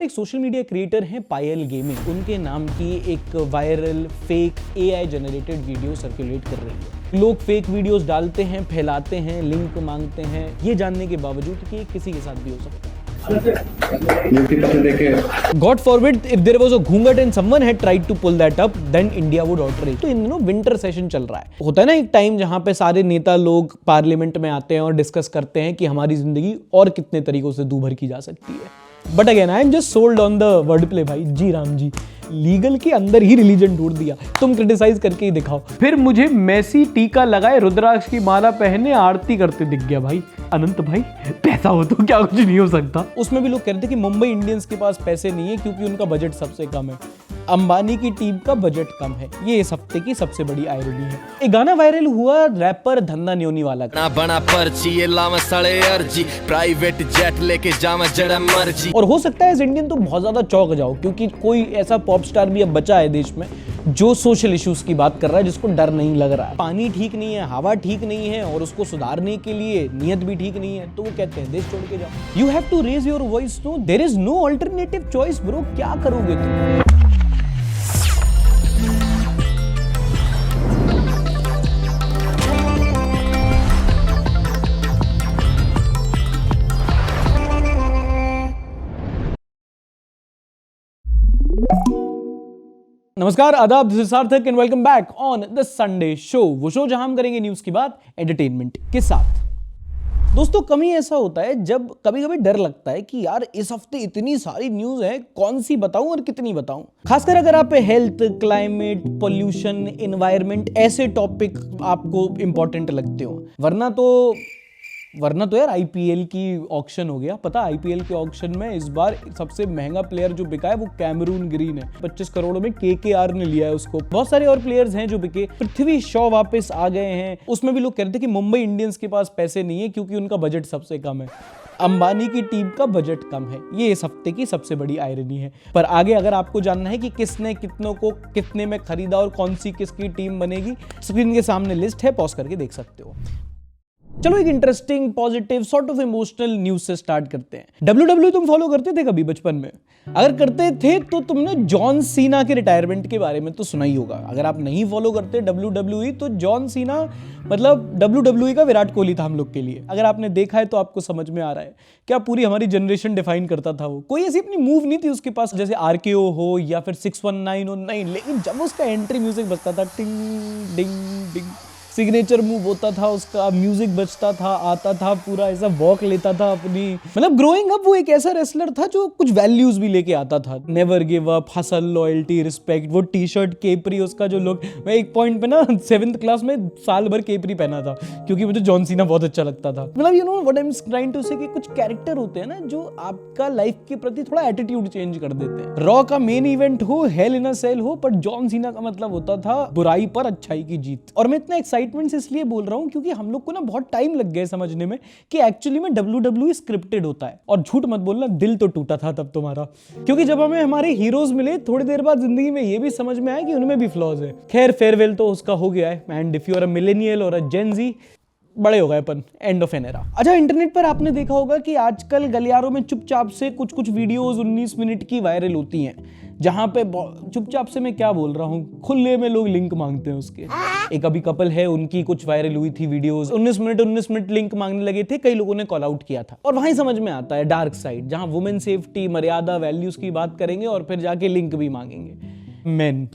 एक social media creator हैं पायल gaming. उनके नाम की एक viral fake AI generated video circulate कर रही है। लोग फेक वीडियोस डालते हैं, फैलाते हैं, लिंक मांगते हैं, ये जानने के बावजूद कि किसी के साथ भी हो सकता है। God forbid if there was a घूंघट and someone had tried to pull that up, then India would outrage। तो इन दिनों विंटर सेशन चल रहा है। होता है ना एक टाइम जहां पे सारे नेता लोग पार्लियामेंट में आते हैं और डिस्कस करते हैं कि हमारी जिंदगी और कितने तरीकों से दूभर की जा सकती है। But again I am just sold on the word play भाई। जी राम जी, लीगल के अंदर ही रिलीजन ढूंढ दिया। तुम क्रिटिसाइज करके ही दिखाओ। फिर मुझे मेसी टीका लगाए, रुद्राक्ष की माला पहने, आरती करते दिख गया भाई। अनंत भाई, पैसा हो तो क्या कुछ नहीं हो सकता। उसमें भी लोग कहते हैं कि मुंबई इंडियंस के पास पैसे नहीं है क्योंकि उनका बजट सबसे कम है। अंबानी की टीम का बजट कम है। ये इस हफ्ते की सबसे बड़ी आयरनी है। एक गाना वायरल हुआ रैपर धन्ना न्योनी वाला का। बना पर्ची ये लावा सड़े अर्जी, प्राइवेट जेट लेके जावा जड़ा मर्जी। और हो सकता है एज इंडियन तो बहुत ज्यादा चौंक जाओ क्योंकि कोई ऐसा पॉप स्टार भी अब बचा है देश में जो सोशल इश्यूज की बात कर रहा है, जिसको डर नहीं लग रहा है। पानी ठीक नहीं है, हवा ठीक नहीं है और उसको सुधारने के लिए नियत भी ठीक नहीं है, तो वो कहते हैं देश छोड़ के जाओ। You have to raise your voice. No, there is no alternative choice bro. क्या करोगे तुम? नमस्कार, आदाब, this is Sarthak and welcome back on the Sunday show. वो शो जहां हम करेंगे न्यूज की बात एंटरटेनमेंट के साथ। दोस्तों, कभी ऐसा होता है जब कभी कभी डर लगता है कि यार इस हफ्ते इतनी सारी न्यूज है, कौन सी बताऊं और कितनी बताऊं। खासकर अगर आप हेल्थ, क्लाइमेट, पोल्यूशन, एनवायरमेंट ऐसे टॉपिक आपको इंपॉर्टेंट लगते हो। वरना तो यार आईपीएल की ऑक्शन हो गया। पता, आईपीएल के ऑक्शन में इस बार सबसे महंगा प्लेयर जो बिका है वो कैमरून ग्रीन है। 25 करोड़ में केकेआर ने लिया है उसको। बहुत सारे और प्लेयर्स हैं जो बिके। पृथ्वी शॉ वापस आ गए हैं। उसमें भी लोग कह रहे थे कि मुंबई इंडियंस के पास पैसे नहीं है क्योंकि उनका बजट सबसे कम है। अंबानी की टीम का बजट कम है। ये इस हफ्ते की सबसे बड़ी आयरनी है। पर आगे अगर आपको जानना है कि किसने कितनों को कितने में खरीदा और कौन सी किसकी टीम बनेगी, स्क्रीन के सामने लिस्ट है, पॉज करके देख सकते हो। चलो एक interesting, positive, sort of emotional news से स्टार्ट करते हैं। डब्ल्यूडब्ल्यू तुम फॉलो करते थे कभी बचपन में? अगर करते थे तो तुमने जॉन सीना के रिटायरमेंट के बारे में तो सुना ही होगा। अगर आप नहीं फॉलो करते डब्ल्यूडब्ल्यूई तो जॉन सीना मतलब डब्ल्यूडब्ल्यूई का विराट कोहली था हम लोग के लिए। अगर आपने देखा है तो आपको समझ में आ रहा है क्या पूरी हमारी जनरेशन डिफाइन करता था वो। कोई ऐसी अपनी मूव नहीं थी उसके पास जैसे आरकेओ हो या फिर 619 हो, नहीं। लेकिन जब उसका एंट्री म्यूजिक बजता था, टिंग डिंग डिंग, सिग्नेचर मूव होता था उसका, म्यूजिक बजता था, आता था, पूरा ऐसा वॉक लेता था अपनी। मतलब ग्रोइंग अप वो एक ऐसा रेसलर था जो कुछ वैल्यूज भी लेके आता था। Never give up, hustle, loyalty, respect. वो टी शर्ट, केपरी, उसका जो लुक। मैं एक पॉइंट पे ना 7th क्लास में साल भर केपरी पहना था क्योंकि मुझे जॉन सीना बहुत अच्छा लगता था। मतलब you know what I am trying to say कि कुछ कैरेक्टर होते हैं ना जो आपका लाइफ के प्रति थोड़ा एटीट्यूड चेंज कर देते हैं। रॉ का मेन इवेंट हो, हेल इन अ सेल हो, पर जॉन सीना का मतलब होता था बुराई पर अच्छाई की जीत। और मैं इतना एक्साइटमेंट से इसलिए बोल रहा हूं क्योंकि हम लोग को ना बहुत टाइम लग गया समझने में कि एक्चुअली में डब्ल्यूडब्ल्यूई स्क्रिप्टेड होता है। और झूठ मत बोलना, दिल तो टूटा था तब तुम्हारा, क्योंकि जब हमें हमारे हीरोज मिले थोड़ी देर बाद जिंदगी में ये भी समझ में आया कि उनमें भी फ्लॉज है। खैर, फेयरवेल तो उसका हो गया है। And if you are a millennial और अ जेन जी, बड़े हो गए अपन, एंड ऑफ एन एरा। अच्छा, इंटरनेट पर आपने देखा होगा कि आजकल गलियारों में चुपचाप से कुछ कुछ वीडियोस 19 मिनट की वायरल होती हैं, जहां पे चुपचाप से, मैं क्या बोल रहा हूं, खुले में लोग लिंक मांगते हैं उसके। एक अभी कपल है, उनकी कुछ वायरल हुई थी वीडियोस, 19 मिनट लिंक मांगने लगे थे। कई लोगों ने कॉल आउट किया था। और वहीं समझ में आता है डार्क साइड, जहां वुमेन सेफ्टी, मर्यादा, वैल्यूज की बात करेंगे और फिर जाके लिंक भी मांगेंगे मेन।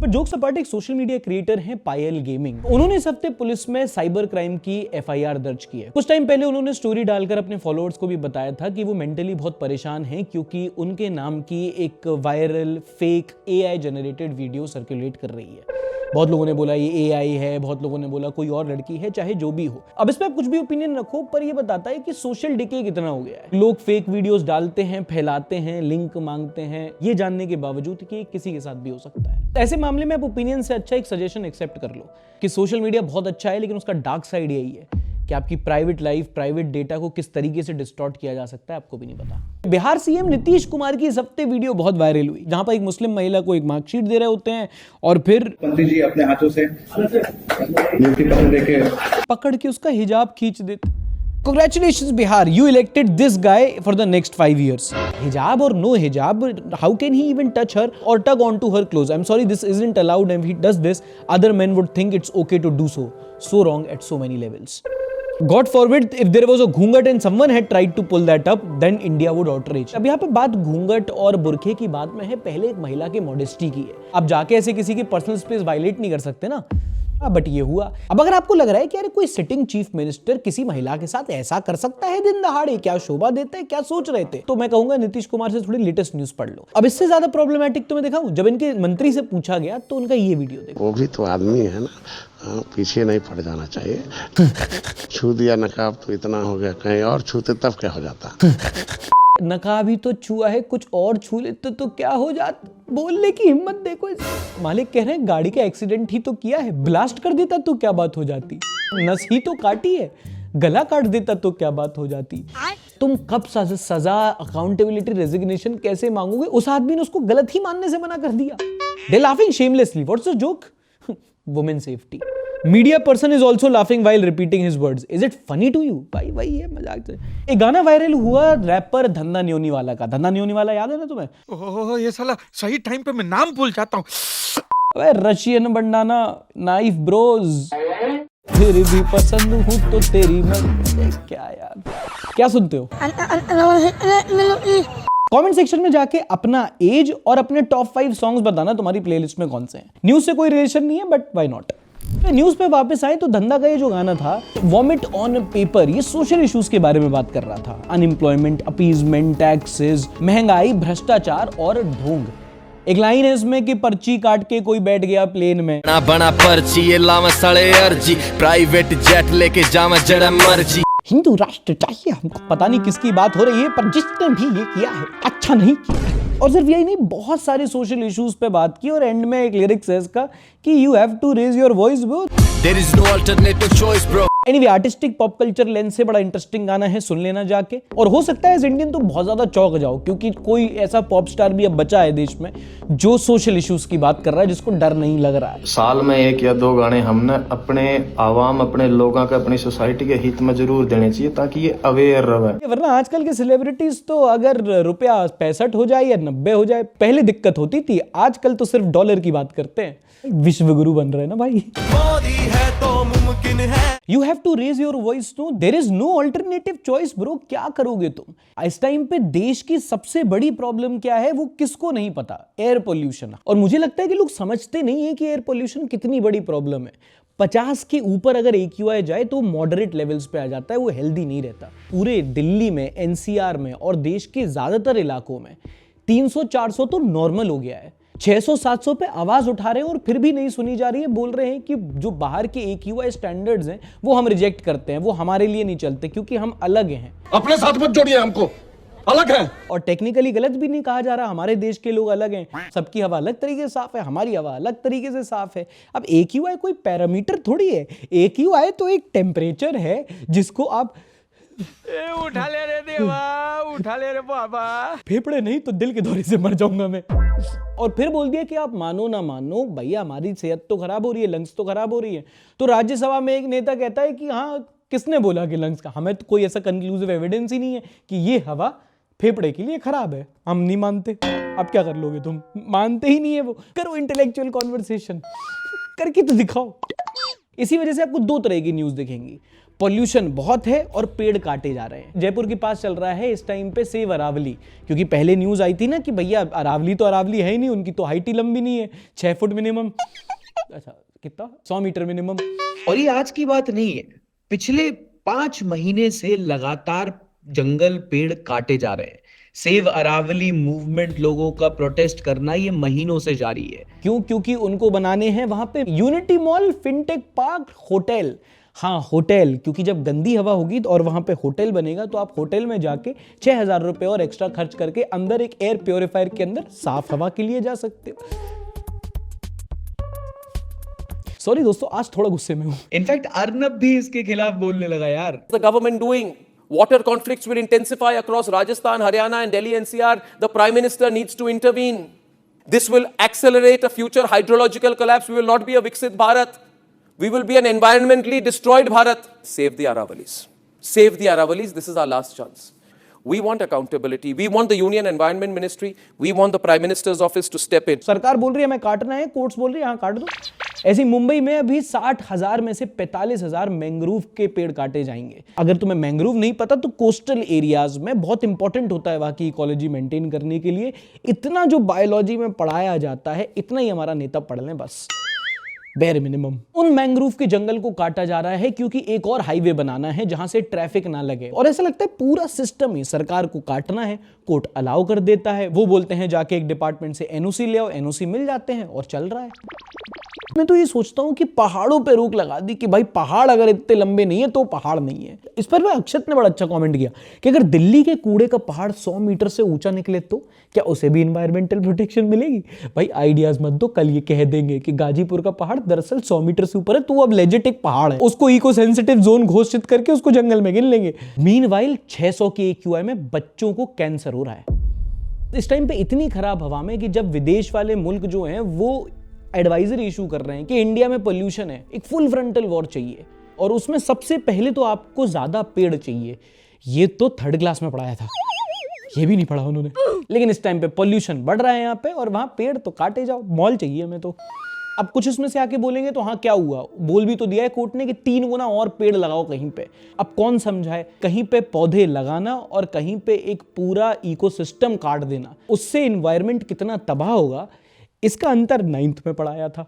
पर जोक्स अपार्ट, एक सोशल मीडिया क्रिएटर हैं पायल गेमिंग। उन्होंने इस हफ्ते पुलिस में साइबर क्राइम की एफआईआर दर्ज की है। कुछ टाइम पहले उन्होंने स्टोरी डालकर अपने फॉलोअर्स को भी बताया था कि वो मेंटली बहुत परेशान हैं क्योंकि उनके नाम की एक viral fake AI generated video circulate कर रही है। बहुत लोगों ने बोला ये एआई है, बहुत लोगों ने बोला कोई और लड़की है, चाहे जो भी हो। अब इस पे आप कुछ भी ओपिनियन रखो, पर ये बताता है कि सोशल डिके कितना हो गया है। लोग फेक वीडियोस डालते हैं, फैलाते हैं, लिंक मांगते हैं, ये जानने के बावजूद कि किसी के साथ भी हो सकता है। ऐसे मामले में आप ओपिनियन से अच्छा एक सजेशन एक्सेप्ट कर लो कि सोशल मीडिया बहुत अच्छा है, लेकिन उसका डार्क साइड यही है कि आपकी प्राइवेट लाइफ, प्राइवेट डेटा को किस तरीके से डिस्टॉर्ट किया जा सकता है, आपको भी नहीं पता। बिहार सीएम नीतीश कुमार की इस हफ्ते वीडियो बहुत वायरल हुई, जहां पर एक मुस्लिम महिला को एक मार्कशीट दे रहे होते हैं और फिर मंत्री जी अपने हाथों से नियुक्ति पत्र देके पकड़ के उसका हिजाब खींच देते। Congratulations Bihar, you elected this guy for the next 5 years. Hijab or no hijab, how can he even touch her or tug onto her clothes? I'm sorry, this isn't allowed, and if he does this, other men would think it's okay to do so. So wrong at so many levels. God forbid if there was a घूंघट and someone had tried to pull that up, then India would outrage. अब यहाँ पे बात घूंघट और बुरखे की बात में है, पहले एक महिला की मॉडेस्टी की है. अब जाके ऐसे किसी की पर्सनल स्पेस वायलेट नहीं कर सकते ना. बट ये हुआ. अब अगर आपको लग रहा है कि यार कोई सिटिंग चीफ मिनिस्टर किसी महिला के साथ ऐसा कर सकता है दिन दहाड़े, क्या शोभा देता है, क्या सोच रहे थे, तो मैं कहूंगा नीतीश कुमार से थोड़ी लेटेस्ट न्यूज पढ़ लो. अब इससे ज्यादा प्रॉब्लमेटिक तो मैं दिखाऊं, जब इनके मंत्री से पूछा गया तो उनका ये वीडियो देखो. वो भी तो आदमी है ना, पीछे नहीं पड़ जाना चाहिए. छू दिया नकाब तो इतना हो गया, कहीं और छूते तब क्या हो जाता. नकाब ही तो छुआ है, कुछ और छू लेते तो क्या हो जात. बोलने की हिम्मत देखो. मालिक कह रहे हैं गाड़ी का एक्सीडेंट ही तो किया है, ब्लास्ट कर देता तो क्या बात हो जाती. नस ही तो काटी है, गला काट देता तो क्या बात हो जाती. तुम कब सजा, अकाउंटेबिलिटी, रेजिग्नेशन कैसे मांगोगे. उस आदमी ने उसको गलत ही मानने से मना कर दिया. They laughing shamelessly. What's the joke. Women safety. Media person is also laughing while repeating his words. Is it funny to you. भाई वही है, मजाक से. एक गाना वायरल हुआ रैपर धन्ना न्योनी वाला का. धन्ना न्योनी वाला याद है ना तुम्हें. ओह ये साला सही टाइम पे मैं नाम भूल जाता हूँ. अबे रशियन बंडाना नाइफ ब्रोज. फिर भी पसंद हूँ तो तेरी मर्जी. क्या यार, क्या सुनते हो. कमेंट सेक्शन में जाके अपना एज और अपने टॉप 5 सॉन्ग्स बताना तुम्हारी प्लेलिस्ट में कौन से हैं. न्यूज से कोई रिलेशन नहीं है, बट व्हाई नॉट. न्यूज पे वापस आए तो धंधा का ये जो गाना था वॉमिट ऑन पेपर, ये सोशल इश्यूज के बारे में बात कर रहा था. अनएम्प्लॉयमेंट, अपीजमेंट, टैक्सेस, महंगाई, भ्रष्टाचार और ढोंग. एक लाइन है इसमें कि पर्ची काट के कोई बैठ गया प्लेन में. बना बना पर्ची ये लावा सड़े अर्जी, प्राइवेट जेट लेके जावा जड़ा मर्जी. हिंदू राष्ट्र चाहिए हमको. पता नहीं किसकी बात हो रही है, पर जिसने भी ये किया है अच्छा नहीं किया है. और सिर्फ यही नहीं, बहुत सारे सोशल इश्यूज पे बात की और एंड में एक लिरिक्स है इसका कि you have to raise your voice bro. There is no alternative choice bro. Anyway, artistic pop culture lens से बड़ा इंटरेस्टिंग गाना है, सुन लेना जाके. और हो सकता है एज इंडियन तो बहुत ज्यादा चौंक जाओ, क्योंकि कोई ऐसा पॉप स्टार भी अब बचा है देश में जो सोशल इश्यूज की बात कर रहा है, जिसको डर नहीं लग रहा है. साल में 1 या 2 गाने हमने अपने आवाम, अपने लोगों के, अपनी सोसाइटी के हित में जरूर देने चाहिए ताकि ये अवेयर रहे. वरना आजकल के सेलिब्रिटीज तो अगर रुपया 65 हो जाए या 90 हो जाए, पहले दिक्कत होती थी, आजकल तो सिर्फ डॉलर की बात करते हैं. विश्व गुरु बन रहे हैं ना भाई. मोदी है तो मुमकिन है. You have to raise your voice. No, there is no alternative choice, bro. क्या करोगे तुम. इस टाइम पे देश की सबसे बड़ी प्रॉब्लम क्या है वो किसको नहीं पता. Air pollution. और मुझे लगता है कि लोग समझते नहीं है कि एयर पोल्यूशन कितनी बड़ी प्रॉब्लम है. 50 के ऊपर अगर AQI जाए तो मॉडरेट लेवल्स पे आ जाता है, वो हेल्दी नहीं रहता. पूरे दिल्ली में, NCR में और देश के ज्यादातर इलाकों में 300-400 तो नॉर्मल हो गया है. 600-700 पे आवाज उठा रहे हैं और फिर भी नहीं सुनी जा रही है. बोल रहे हैं कि जो बाहर के AQI स्टैंडर्ड्स हैं वो हम रिजेक्ट करते हैं, वो हमारे लिए नहीं चलते क्योंकि हम अलग हैं. अपने साथ मत जोड़िए, हमको अलग है. और टेक्निकली गलत भी नहीं कहा जा रहा, हमारे देश के लोग अलग हैं. सबकी हवा अलग तरीके से साफ है, हमारी हवा अलग तरीके से साफ है. अब AQI कोई पैरामीटर थोड़ी है. AQI तो एक टेम्परेचर है जिसको आप उठा ले रे देवा, उठा ले रे बाबा. फेफड़े नहीं तो दिल के दौरे से मर जाऊंगा मैं. और फिर बोल दिया कि आप मानो ना मानो भैया हमारी सेहत तो खराब हो रही है, लंग्स तो खराब हो रही है. तो राज्यसभा में एक नेता कहता है कि हाँ किसने बोला कि लंग्स का. हमें तो कोई ऐसा कंक्लूसिव एविडेंस ही नहीं है कि ये हवा फेफड़े के लिए खराब है. हम नहीं मानते. अब क्या कर लोगे तुम, मानते ही नहीं है वो. करो इंटेलेक्चुअल कॉन्वर्सेशन, करके तो दिखाओ. इसी वजह से आपको 2 तरह की न्यूज दिखेंगी. पॉल्यूशन बहुत है और पेड़ काटे जा रहे हैं. जयपुर के पास चल रहा है इस टाइम पे सेव अरावली, क्योंकि पहले न्यूज आई थी ना कि भैया अरावली तो अरावली है ही नहीं, उनकी तो हाइट ही लंबी नहीं है, 6 फुट मिनिमम. अच्छा कितना, 100 मीटर मिनिमम. और ये आज की बात नहीं है, पिछले 5 महीने से लगातार जंगल पेड़ काटे जा रहे हैं. सेव अरावली मूवमेंट, लोगों का प्रोटेस्ट करना ये महीनों से जारी है. क्यों? क्योंकि उनको बनाने हैं वहां पे unity mall, fintech park, hotel. हाँ होटल, क्योंकि जब गंदी हवा होगी और वहां पे होटल बनेगा तो आप होटल में जाके 6,000 रुपए और एक्स्ट्रा खर्च करके अंदर एक एयर प्योरीफायर के अंदर साफ हवा के लिए जा सकते हो. सॉरी दोस्तों, आज थोड़ा गुस्से में हूं. इनफैक्ट अर्नब भी इसके खिलाफ बोलने लगा यार. The government doing? Water conflicts will intensify across Rajasthan, Haryana and Delhi NCR. The Prime Minister needs to intervene. This will accelerate a future hydrological collapse. We will not be a Viksit Bharat. We will be an environmentally destroyed Bharat. Save the Aravalis. Save the Aravalis. This is our last chance. We want accountability. We want the Union Environment Ministry. We want the Prime Minister's office to step in. सरकार बोल रही है हमें काटना है, courts बोल रही है यहाँ काट दो। ऐसे ही मुंबई में अभी 60,000 में से 45,000 मैंग्रोव के पेड़ काटे जाएंगे। अगर तुम्हें मैंग्रोव नहीं पता तो कोस्टल एरियाज में बहुत इंपॉर्टेंट होता है वहाँ की इकोलॉजी मेंटेन करने के लिए। इतना जो बायोलॉजी में पढ़ाया जाता है इतना ही हमारा नेता पढ़ लें बस, बेर मिनिमम। उन मैंग्रोव के जंगल को काटा जा रहा है क्योंकि एक और हाईवे बनाना है जहां से ट्रैफिक ना लगे, और ऐसा लगता है पूरा सिस्टम ही सरकार को काटना है, कोर्ट अलाउ कर देता है। वो बोलते हैं जाके एक डिपार्टमेंट से एनओसी ले आओ, एनओसी मिल जाते हैं और चल रहा है। मैं तो ये सोचता हूं कि पहाड़ों पे रोक लगा दी कि भाई पहाड़ अगर इतने लंबे नहीं है तो पहाड़ नहीं है। इस पर मैं अक्षत ने बड़ा अच्छा कमेंट किया कि अगर दिल्ली के कूड़े का पहाड़ 100 मीटर से ऊंचा निकले तो क्या उसे भी इन्वायरमेंटल प्रोटेक्शन मिलेगी? भाई आइडियाज मत दो, कल ये कह देंगे कि गाजीपुर का पहाड़ दरअसल 100 मीटर से ऊपर है तो अब लेजिट एक पहाड़ है, उसको इको सेंसिटिव जोन घोषित करके उसको जंगल में गिन लेंगे। मीनवाइल 600 के AQI में बच्चों को कैंसर हो रहा है। इस टाइम पे इतनी खराब हवा में कि जब विदेश वाले मुल्क जो हैं वो एडवाइजरी इशू कर रहे हैं कि इंडिया में पोल्यूशन है, एक फुल फ्रंटल वॉर चाहिए और उसमें सबसे पहले तो आपको ज्यादा पेड़ चाहिए। ये तो 3rd क्लास में पढ़ाया था, ये भी नहीं पढ़ा उन्होंने। लेकिन इस टाइम पे पोल्यूशन बढ़ रहा है यहाँ पे और वहां पेड़ तो काटे जाओ, मॉल चाहिए हमें तो। अब कुछ इसमें से आके बोलेंगे तो हाँ क्या हुआ, बोल भी तो दिया है कोर्ट ने कि 3 गुना और पेड़ लगाओ कहीं पे। अब कौन समझाए, कहीं पे पौधे लगाना और कहीं पे एक पूरा इकोसिस्टम काट देना, उससे इन्वायरमेंट कितना तबाह होगा इसका अंतर 9th में पढ़ाया था।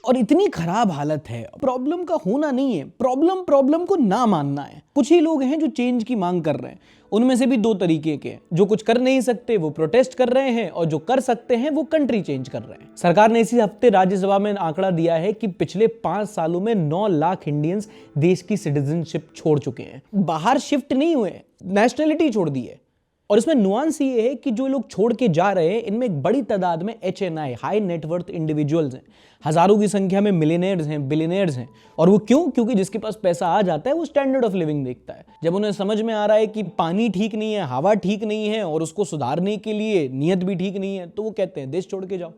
और इतनी खराब हालत है। प्रॉब्लम का होना नहीं है, प्रॉब्लम को ना मानना है। कुछ ही लोग हैं जो चेंज की मांग कर रहे हैं, उनमें से भी 2 तरीके के हैं। जो कुछ कर नहीं सकते वो प्रोटेस्ट कर रहे हैं और जो कर सकते हैं वो कंट्री चेंज कर रहे हैं। सरकार ने इसी हफ्ते राज्यसभा में आंकड़ा दिया है कि पिछले 5 सालों में 9 लाख इंडियंस देश की सिटीजनशिप छोड़ चुके हैं। बाहर शिफ्ट नहीं हुए, नेशनलिटी छोड़ दी है। और इसमें नुआंस ये है कि जो लोग छोड़ के जा रहे हैं इनमें एक बड़ी तादाद में HNI हाई नेटवर्थ इंडिविजुअल्स हैं, हजारों की संख्या में मिलियनेयर्स हैं, बिलियनेयर्स हैं। और वो क्यों? क्योंकि जिसके पास पैसा आ जाता है वो स्टैंडर्ड ऑफ लिविंग देखता है। जब उन्हें समझ में आ रहा है कि पानी ठीक नहीं है, हवा ठीक नहीं है और उसको सुधारने के लिए नीयत भी ठीक नहीं है, तो वो कहते हैं देश छोड़ के जाओ।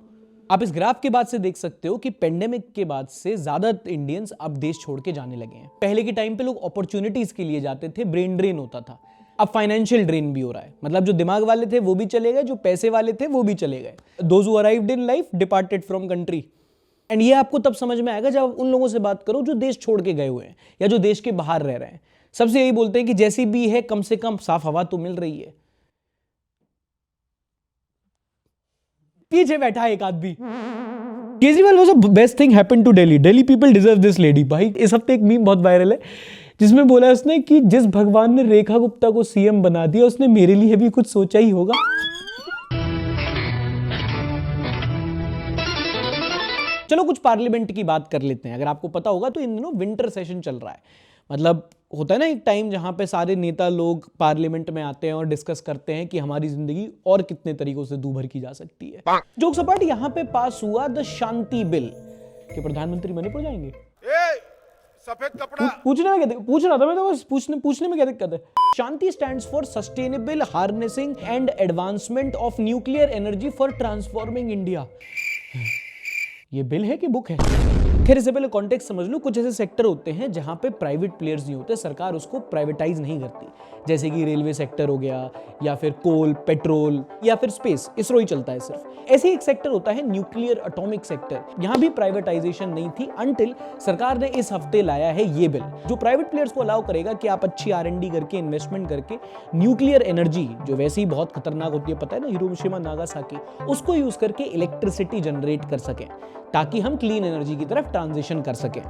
आप इस ग्राफ के बाद से देख सकते हो कि पेंडेमिक के बाद से ज्यादा इंडियंस अब देश छोड़ के जाने लगे हैं। पहले के टाइम पे लोग अपॉर्चुनिटीज के लिए जाते थे, ब्रेन ड्रेन होता था। अब फाइनेंशियल ड्रेन भी हो रहा है, मतलब जो दिमाग वाले थे वो भी चले गए, जो पैसे वाले थे वो भी चले गए। Those who arrived in life departed from country. And ये आपको तब समझ में आएगा जब आप उन लोगों से बात करो जो देश छोड़ के गए हुए हैं या जो देश के बाहर रह रहे हैं। सबसे यही बोलते हैं कि जैसी भी है कम से कम साफ हवा तो मिल रही है। पीछे बैठा एक आदमी, Kejriwal was the best thing happened to Delhi, Delhi people deserve this lady. भाई इस हफ्ते एक मीम बहुत वायरल है जिसमें बोला उसने कि जिस भगवान ने रेखा गुप्ता को सीएम बना दिया उसने मेरे लिए भी कुछ सोचा ही होगा। चलो कुछ पार्लियामेंट की बात कर लेते हैं। अगर आपको पता होगा तो इन दिनों विंटर सेशन चल रहा है, मतलब होता है ना एक टाइम जहां पे सारे नेता लोग पार्लियामेंट में आते हैं और डिस्कस करते हैं कि हमारी जिंदगी और कितने तरीकों से दूभर की जा सकती है। जोक सपाट, यहां पे पास हुआ द शांति बिल कि प्रधानमंत्री मणिपुर जाएंगे। सफेद कपड़ा पूछ रहा था मैं तो बस पूछने में क्या दिक्कत है। Shanti stands for sustainable harnessing and advancement of nuclear energy for transforming India. ये बिल है कि बुक है? खैर इससे पहले कॉन्टेक्स्ट समझ लो। कुछ ऐसे सेक्टर होते हैं जहां पे प्राइवेट प्लेयर्स नहीं होते, सरकार उसको प्राइवेटाइज नहीं करती, जैसे कि रेलवे सेक्टर हो गया या फिर कोल, पेट्रोल या फिर स्पेस, इसरो ही चलता है सिर्फ। ऐसे ही एक सेक्टर होता है न्यूक्लियर एटॉमिक सेक्टर, यहां भी प्राइवेटाइजेशन नहीं थी अनटिल सरकार ने इस हफ्ते लाया है ये बिल जो प्राइवेट प्लेयर्स को अलाउ करेगा कि आप अच्छी R&D करके इन्वेस्टमेंट करके न्यूक्लियर एनर्जी जो वैसे ही बहुत खतरनाक होती है, पता है ना, हिरोशिमा नागासाकी, उसको यूज करके इलेक्ट्रिसिटी जनरेट कर सकें ताकि हम क्लीन एनर्जी की तरफ ट्रांजिशन कर सकें।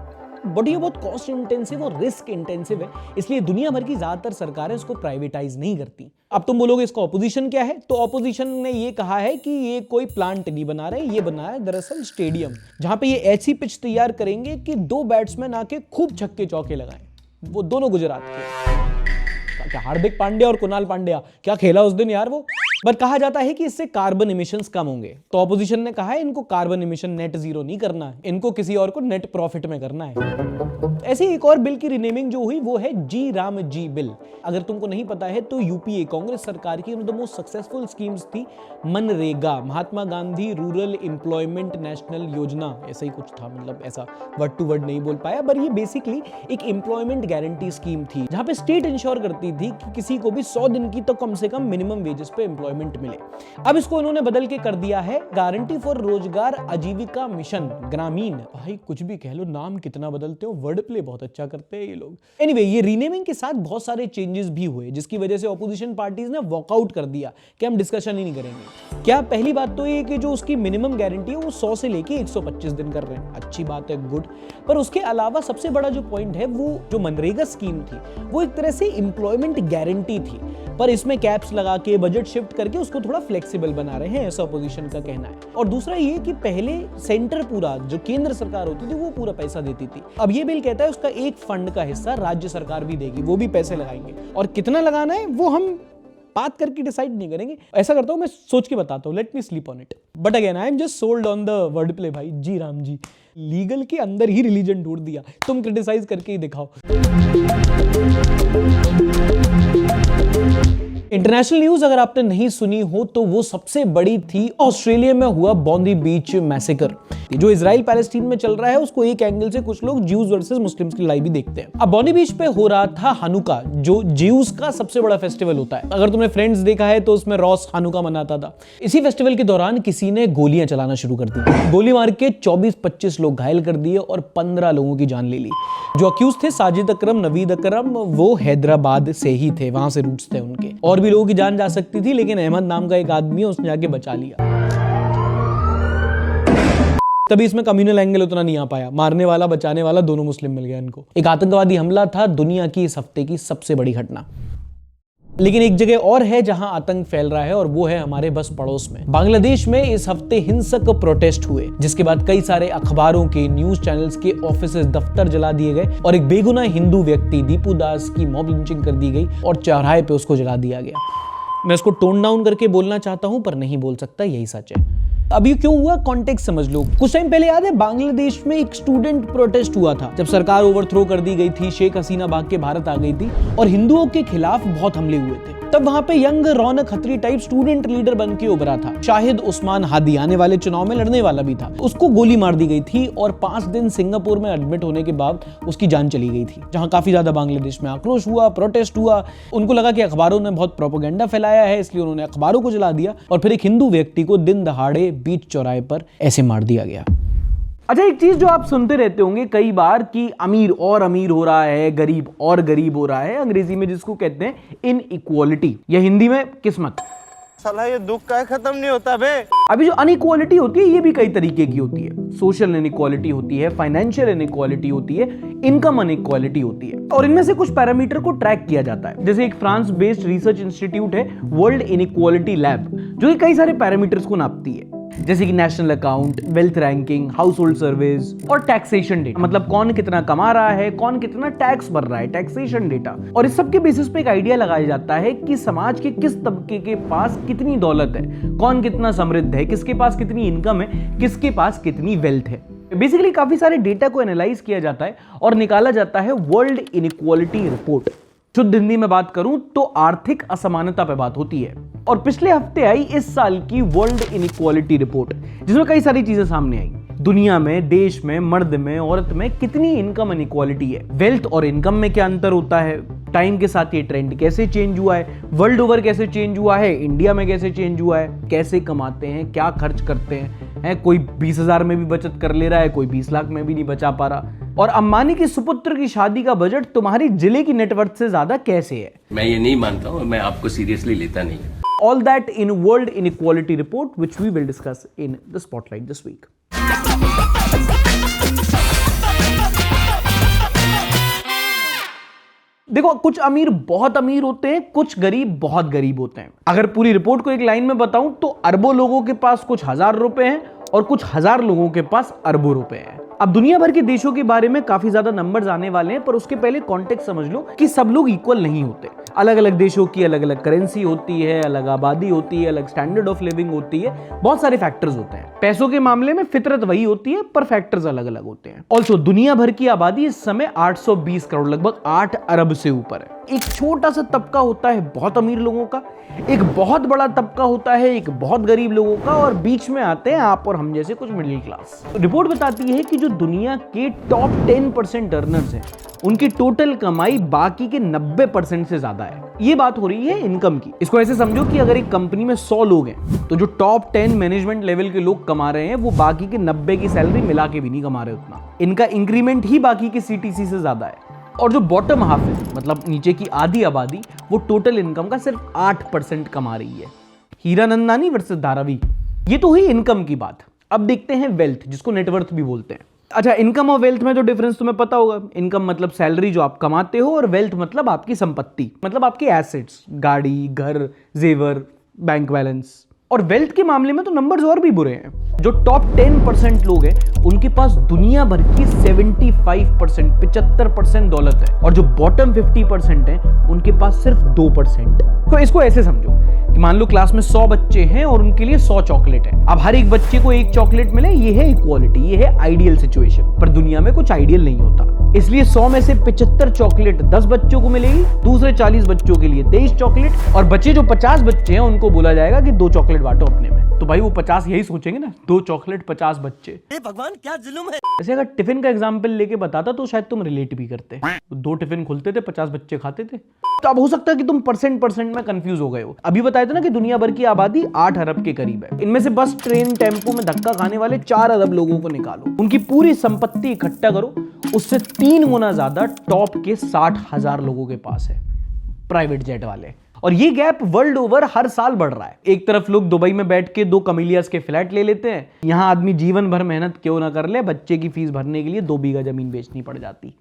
बट ये बहुत कॉस्ट इंटेंसिव और रिस्क इंटेंसिव है, इसलिए दुनिया भर की ज्यादातर सरकारें इसको प्राइवेटाइज नहीं करती। अब तुम बोलोगे इसका ऑपोजिशन क्या है, तो ऑपोजिशन ने ये कहा है कि ये कोई प्लांट नहीं बना रहे, ये बना है दरअसल स्टेडियम, जहां पे ये ऐसी पिच तैयार करेंगे कि 2 बैट्समैन आके खूब छक्के चौके लगाएं। वो दोनों गुजरात के, क्या हार्दिक पांड्या और कुणाल पांड्या, क्या खेला उस दिन यार वो। बट कहा जाता है कि इससे कार्बन इमिशंस कम होंगे। तो ऑपोजिशन ने कहा है इनको कार्बन इमिशन नेट जीरो नहीं करना है, इनको किसी और को नेट प्रॉफिट में करना है। ऐसे एक और बिल की रिनेमिंग जो हुई वो है जी राम जी बिल। अगर तुमको नहीं पता है तो यूपीए कांग्रेस सरकार की one of the most successful schemes थी MNREGA, Mahatma Gandhi rural employment national योजना, ऐसा ही कुछ था, मतलब ऐसा वर्ड टू वर्ड नहीं बोल पाया, पर ये बेसिकली एक एम्प्लॉयमेंट गारंटी स्कीम थी जहां पे स्टेट इंश्योर करती थी कि किसी को भी 100 दिन की तो कम से कम मिनिमम वेजेस पे एम्प्लॉयमेंट मिले। अब इसको इन्होंने बदल के कर दिया है गारंटी फॉर रोजगार आजीविका मिशन ग्रामीण। भाई कुछ भी कह लो, नाम कितना बदलते हो, वर्ड प्ले बहुत अच्छा करते हैं ये लोग। एनीवे, ये रीनेमिंग के साथ बहुत सारे चेंजेस भी हुए जिसकी वजह से ऑपोजिशन पार्टीज ने वॉकआउट कर दिया कि हम डिस्कशन ही नहीं करेंगे। क्या पहली बात तो ये कि जो उसकी मिनिमम गारंटी है वो 100 से लेके 125 दिन कर रहे हैं, अच्छी बात है, गुड। पर उसके अलावा सबसे बड़ा जो पॉइंट है वो जो मनरेगा स्कीम थी वो एक तरह से एम्प्लॉयमेंट गारंटी थी, पर इसमें कैप्स लगा के बजट शिफ्ट करके उसको थोड़ा फ्लेक्सिबल बना रहे हैं, ऐसा ऑपोजिशन का कहना है। और दूसरा ये कि पहले सेंटर पूरा जो केंद्र सरकार होती थी वो पूरा पैसा देती थी, अब ये बिल कहता है उसका एक फंड का हिस्सा राज्य सरकार भी देगी, वो भी पैसे लगाएंगे, और कितना लगाना है वो हम बात करके डिसाइड नहीं करेंगे। ऐसा करता हूं, मैं सोच के बताता हूं, let me sleep on it. But again I am just sold on the word play भाई, जी राम जी। लीगल के अंदर ही रिलीजन ढूंढ दिया, तुम क्रिटिसाइज करके ही दिखाओ। इंटरनेशनल न्यूज अगर आपने नहीं सुनी हो तो वो सबसे बड़ी थी ऑस्ट्रेलिया में हुआ बॉन्दी बीच मैसेकर। जो इजराइल पैलेस्टीन में चल रहा है उसको एक एंगल से कुछ लोग ज्यूज वर्सेस मुस्लिम्स की लड़ाई भी देखते हैं। अब बॉन्दी बीच पे हो रहा था हनुका, जो ज्यूज का सबसे बड़ा फेस्टिवल होता है। अगर तुमने फ्रेंड्स देखा है तो उसमें रॉस हनुका मनाता था। इसी फेस्टिवल के दौरान किसी ने गोलियां चलाना शुरू कर दी, गोली मार के 24-25 लोग घायल कर दिए और 15 लोगों की जान ले ली। जो अक्यूज थे साजिद अकरम, नवीद अकरम, वो हैदराबाद से ही थे, वहां से रूट्स थे उनके। और भी लोगों की जान जा सकती थी लेकिन अहमद नाम का एक आदमी है, उसने जाके बचा लिया। तभी इसमें कम्युनल एंगल उतना नहीं आ पाया, मारने वाला बचाने वाला दोनों मुस्लिम मिल गया इनको। एक आतंकवादी हमला था दुनिया की इस हफ्ते की सबसे बड़ी घटना। लेकिन एक जगह और है जहां आतंक फैल रहा है और वो है हमारे बस पड़ोस में। बांग्लादेश में इस हफ्ते हिंसक प्रोटेस्ट हुए जिसके बाद कई सारे अखबारों के, न्यूज चैनल्स के ऑफिसेज, दफ्तर जला दिए गए और एक बेगुनाह हिंदू व्यक्ति दीपू दास की मॉब लिंचिंग कर दी गई और चौराहे पे उसको जला दिया गया। मैं इसको टोन डाउन करके बोलना चाहता हूं पर नहीं बोल सकता, यही सच है। अब ये क्यों हुआ, कॉन्टेक्स्ट समझ लो। कुछ टाइम पहले याद है बांग्लादेश में एक स्टूडेंट प्रोटेस्ट हुआ था जब सरकार ओवरथ्रो कर दी गई थी, शेख हसीना भाग के भारत आ गई थी और हिंदुओं के खिलाफ बहुत हमले हुए थे। तब वहां पे यंग रौनक खत्री टाइप स्टूडेंट लीडर बन के उभरा था। शाहिद उस्मान हादी आने वाले चुनाव में लड़ने वाला भी था, उसको गोली मार दी गई थी और 5 दिन सिंगापुर में एडमिट होने के बाद उसकी जान चली गई थी, जहां काफी ज्यादा बांग्लादेश में आक्रोश हुआ, प्रोटेस्ट हुआ। उनको लगा कि अखबारों ने बहुत प्रोपेगेंडा फैलाया है, इसलिए उन्होंने अखबारों को जला दिया और फिर एक हिंदू व्यक्ति को दिन दहाड़े बीच चौराहे पर ऐसे मार दिया गया। अच्छा, एक चीज जो आप सुनते रहते होंगे कई बार कि अमीर और अमीर हो रहा है, गरीब और गरीब हो रहा है, अंग्रेजी में जिसको कहते हैं इनइक्वालिटी या हिंदी में किस्मत। साला ये दुख का खत्म नहीं होता बे। अभी जो अनइक्वालिटी होती है ये भी कई तरीके की होती है। सोशल इनइक्वालिटी होती है, फाइनेंशियल इनइक्वालिटी होती है, इनकम इनइक्वालिटी होती है और इनमें से कुछ पैरामीटर को ट्रैक किया जाता है। जैसे एक फ्रांस बेस्ड रिसर्च इंस्टीट्यूट है वर्ल्ड इनइक्वालिटी लैब, जो कई सारे पैरामीटर्स को नापती है, जैसे कि national account, wealth ranking, house hold service और टैक्सेशन डेटा, मतलब कौन कितना कमा रहा है, कौन कितना टैक्स भर रहा है, टैक्सेशन डेटा। और इस सब के बेसिस पे एक आइडिया लगाया जाता है कि समाज के किस तबके के पास कितनी दौलत है, कौन कितना समृद्ध है, किसके पास कितनी इनकम है, किसके पास कितनी वेल्थ है। बेसिकली काफी सारे डेटा को एनालाइज किया जाता है और निकाला जाता है वर्ल्ड इनइक्वालिटी रिपोर्ट। शुद्ध हिंदी में बात करूं तो आर्थिक असमानता पे बात होती है। और पिछले हफ्ते आई इस साल की वर्ल्ड इनइक्वालिटी रिपोर्ट, जिसमें कई सारी चीजें सामने आई। दुनिया में, देश में, मर्द में, औरत में कितनी इनकम इनइक्वालिटी है, वेल्थ और इनकम में क्या अंतर होता है, टाइम के साथ ये ट्रेंड कैसे चेंज हुआ है, वर्ल्ड ओवर कैसे चेंज हुआ है, इंडिया में कैसे चेंज हुआ है, कैसे कमाते हैं, क्या खर्च करते हैं, कोई 20,000 में भी बचत कर ले रहा है, कोई 20 लाख में भी नहीं बचा पा रहा, और अंबानी की सुपुत्र की शादी का बजट तुम्हारी जिले की नेटवर्थ से ज्यादा कैसे है। मैं ये नहीं मानता हूँ, मैं आपको सीरियसली लेता नहीं। All that in World Inequality Report, which we will discuss in the Spotlight this week. देखो, कुछ अमीर बहुत अमीर होते हैं, कुछ गरीब बहुत गरीब होते हैं। अगर पूरी रिपोर्ट को एक लाइन में बताऊं तो अरबों लोगों के पास कुछ हजार रुपए हैं और कुछ हजार लोगों के पास अरबों रुपए हैं। अब दुनिया भर के देशों के बारे में काफी ज्यादा नंबर्स आने वाले हैं, पर उसके पहले कॉन्टेक्स्ट समझ लो कि सब लोग इक्वल नहीं होते। अलग अलग देशों की अलग अलग करेंसी होती है, अलग आबादी होती है, अलग स्टैंडर्ड ऑफ लिविंग होती है, बहुत सारे फैक्टर्स होते हैं। पैसों के मामले में फितरत वही होती है, पर फैक्टर्स अलग अलग होते हैं। ऑल्सो दुनिया भर की आबादी इस समय 820 करोड़, लगभग 8 अरब से ऊपर है। एक छोटा सा तबका होता है बहुत अमीर लोगों का, एक बहुत बड़ा तबका होता है एक बहुत गरीब लोगों का, और बीच में आते हैं आप और हम जैसे कुछ मिडिल क्लास। रिपोर्ट बताती है कि जो दुनिया के टॉप 10% अर्नर्स हैं, उनकी टोटल कमाई बाकी के 90% से ज्यादा है। ये बात हो रही है इनकम की। इसको ऐसे समझो कि अगर एक कंपनी में 100 लोग हैं, तो जो टॉप 10 मैनेजमेंट लेवल के लोग कमा रहे हैं, वो बाकी के 90 की सैलरी मिला के भी नहीं कमा रहे उतना। इनका इंक्रीमेंट ही बाकी के सीटीसी से ज्यादा है। और जो बॉटम हाफ है, मतलब नीचे की आधी आबादी, वो टोटल इनकम का सिर्फ 8% कमा रही है। हीरानंदानी वर्सेस धारावी। ये तो हुई इनकम की बात। अब देखते हैं वेल्थ, जिसको नेटवर्थ भी बोलते हैं। अच्छा, इनकम और वेल्थ में जो डिफरेंस तुम्हें पता होगा। इनकम मतलब सैलरी जो आप कमाते हो, और वेल्थ मतलब आपकी संपत्ति, मतलब आपके एसेट्स, गाड़ी, घर, जेवर, बैंक बैलेंस। और वेल्थ के मामले में तो नंबर्स और भी बुरे हैं। जो टॉप 10% लोग हैं, उनके पास दुनिया भर की 75% दौलत है, और जो बॉटम 50% है, उनके पास सिर्फ 2%। तो इसको ऐसे समझो कि मान लो क्लास में 100 बच्चे हैं और उनके लिए 100 चॉकलेट है। अब हर एक बच्चे को एक चॉकलेट मिले, ये है इक्वालिटी, ये है आइडियल सिचुएशन। पर दुनिया में कुछ आइडियल नहीं होता, इसलिए 100 में से 75 चॉकलेट 10 बच्चों को मिलेगी, दूसरे 40 बच्चों के लिए 23 चॉकलेट, और बचे जो 50 बच्चे हैं उनको बोला जाएगा कि 2 चॉकलेट बांटो अपने में। तो भाई वो 50 यही सोचेंगे ना, 2 चॉकलेट 50 बच्चे। भगवान क्या जुल्म है। ऐसे अगर टिफिन का एग्जाम्पल लेके बताता तो शायद तुम रिलेट भी करते। 2 टिफिन खुलते थे, 50 बच्चे खाते थे। तो अब हो सकता है कि तुम परसेंट में कंफ्यूज हो गए हो। अभी बताया था ना कि दुनिया भर की आबादी 8 अरब के करीब है। इनमें से बस ट्रेन टेम्पो में धक्का खाने वाले 4 अरब लोगों को निकालो, उनकी पूरी संपत्ति इकट्ठा करो, उससे 3 गुना ज्यादा टॉप के 60,000 लोगों के पास है, प्राइवेट जेट वाले। और ये गैप वर्ल्ड ओवर हर साल बढ़ रहा है। एक तरफ लोग दुबई में बैठ के 2 कमिलियस के फ्लैट ले लेते हैं, यहां आदमी जीवन भर मेहनत क्यों ना कर ले, बच्चे की फीस भरने के लिए 2 बीघा जमीन बेचनी पड़ जाती।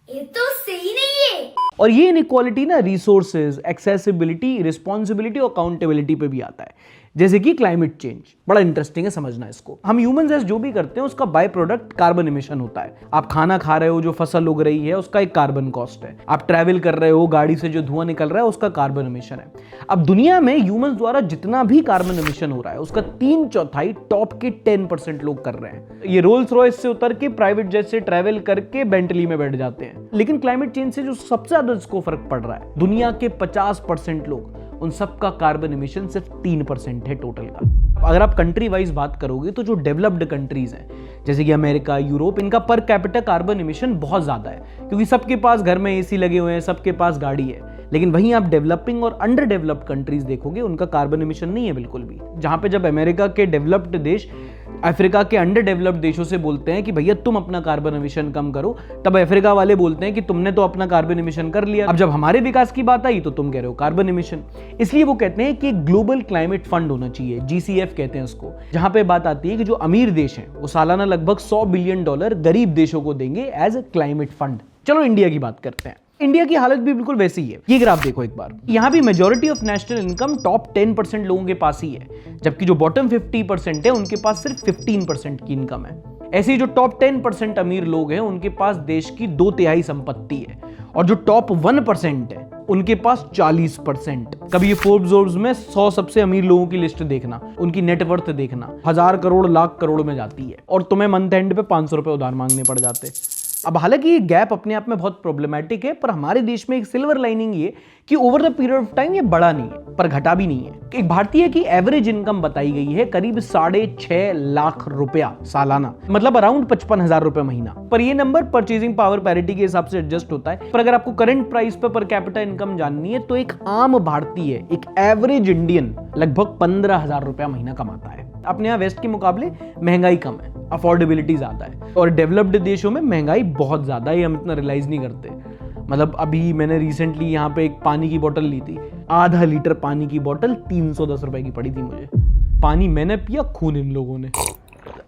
ये तो सही नहीं है। और ये इनइक्वालिटी ना रिसोर्सेज, एक्सेसिबिलिटी, रिस्पॉन्सिबिलिटी और अकाउंटेबिलिटी पे भी आता है, जैसे कि क्लाइमेट चेंज। बड़ा इंटरेस्टिंग है समझना इसको। हम ह्यूमंस जो भी करते हैं उसका बाय प्रोडक्ट कार्बन एमिशन होता है। आप खाना खा रहे हो, जो फसल उग रही है, उसका एक कार्बन कॉस्ट है। आप ट्रैवल कर रहे हो, गाड़ी से जो धुआं निकल रहा है, उसका कार्बन एमिशन है। अब दुनिया में ह्यूमंस द्वारा जितना भी कार्बन एमिशन हो रहा है, उसका 3/4 टॉप के 10% लोग कर रहे हैं। ये रोल्स रॉयस से उतर के प्राइवेट जेट से ट्रैवल करके बेंटली में बैठ जाते हैं। लेकिन क्लाइमेट चेंज से जो सबसे ज्यादा जिसको फर्क पड़ रहा है, दुनिया के 50% लोग, उन सबका कार्बन एमिशन सिर्फ 3% है टोटल का। अगर आप कंट्री वाइज बात करोगे तो जो डेवलप्ड कंट्रीज हैं, जैसे कि अमेरिका, यूरोप, इनका पर कैपिटा कार्बन एमिशन बहुत ज्यादा है, क्योंकि सबके पास घर में एसी लगे हुए हैं, सबके पास गाड़ी है। लेकिन वहीं आप डेवलपिंग और अंडर डेवलप्ड कंट्रीज देखोगे, उनका कार्बन एमिशन नहीं है बिल्कुल भी। जहां पे जब अमेरिका के डेवलप्ड देश अफ्रीका के अंडर डेवलप्ड देशों से बोलते हैं कि भैया तुम अपना कार्बन एमिशन कम करो, तब अफ्रीका वाले बोलते हैं कि तुमने तो अपना कार्बन एमिशन कर लिया, अब जब हमारे विकास की बात आई तो तुम कह रहे हो कार्बन एमिशन। इसलिए वो कहते हैं कि ग्लोबल क्लाइमेट फंड होना चाहिए, GCF कहते हैं उसको, जहां पे बात आती है कि जो अमीर देश हैं वो सालाना लगभग $100 बिलियन गरीब देशों को देंगे एज ए क्लाइमेट फंड। चलो इंडिया की बात करते हैं। इंडिया की हालत भी बिल्कुल वैसी ही है। ये ग्राफ देखो एक बार, यहाँ भी majority of national income top 10% लोगों के पास ही है, जबकि जो बॉटम 50% है उनके पास सिर्फ 15% की इनकम है। ऐसे ही जो टॉप 10% अमीर लोग हैं, उनके पास देश की 2/3 संपत्ति है, और जो टॉप 1% है उनके पास 40%। कभी ये फोर्ब्स में 100 सबसे अमीर लोगों की लिस्ट देखना, उनकी नेटवर्थ देखना, 1000 करोड़, लाख करोड़ में जाती है, और तुम्हें मंथ एंड पे 500 रुपए उधार मांगने पड़ जाते। अब हालांकि ये गैप अपने आप में बहुत प्रॉब्लमेटिक है, पर हमारे देश में एक सिल्वर लाइनिंग ये कि over the period of time ये बढ़ा नहीं है, पर घटा भी नहीं है। एक भारतीय की एवरेज इनकम बताई गई है करीब 6.5 लाख रुपया सालाना, मतलब अराउंड 55,000 रुपए महीना। पर ये नंबर परचेजिंग पावर पैरिटी के हिसाब से एडजस्ट होता है। पर अगर आपको current price per capita income जाननी है, तो एक आम भारतीय, एक एवरेज इंडियन लगभग 15,000 रुपया महीना कमाता है। अपने यहाँ वेस्ट के मुकाबले महंगाई कम है, अफोर्डेबिलिटी ज्यादा है, और डेवलप्ड देशों में महंगाई बहुत ज्यादा है, हम इतना रियलाइज नहीं करते। मतलब अभी मैंने रिसेंटली यहाँ पे एक पानी की बोतल ली थी, आधा लीटर पानी की बोतल 310 रुपए की पड़ी थी मुझे। पानी मैंने पिया, खून इन लोगों ने।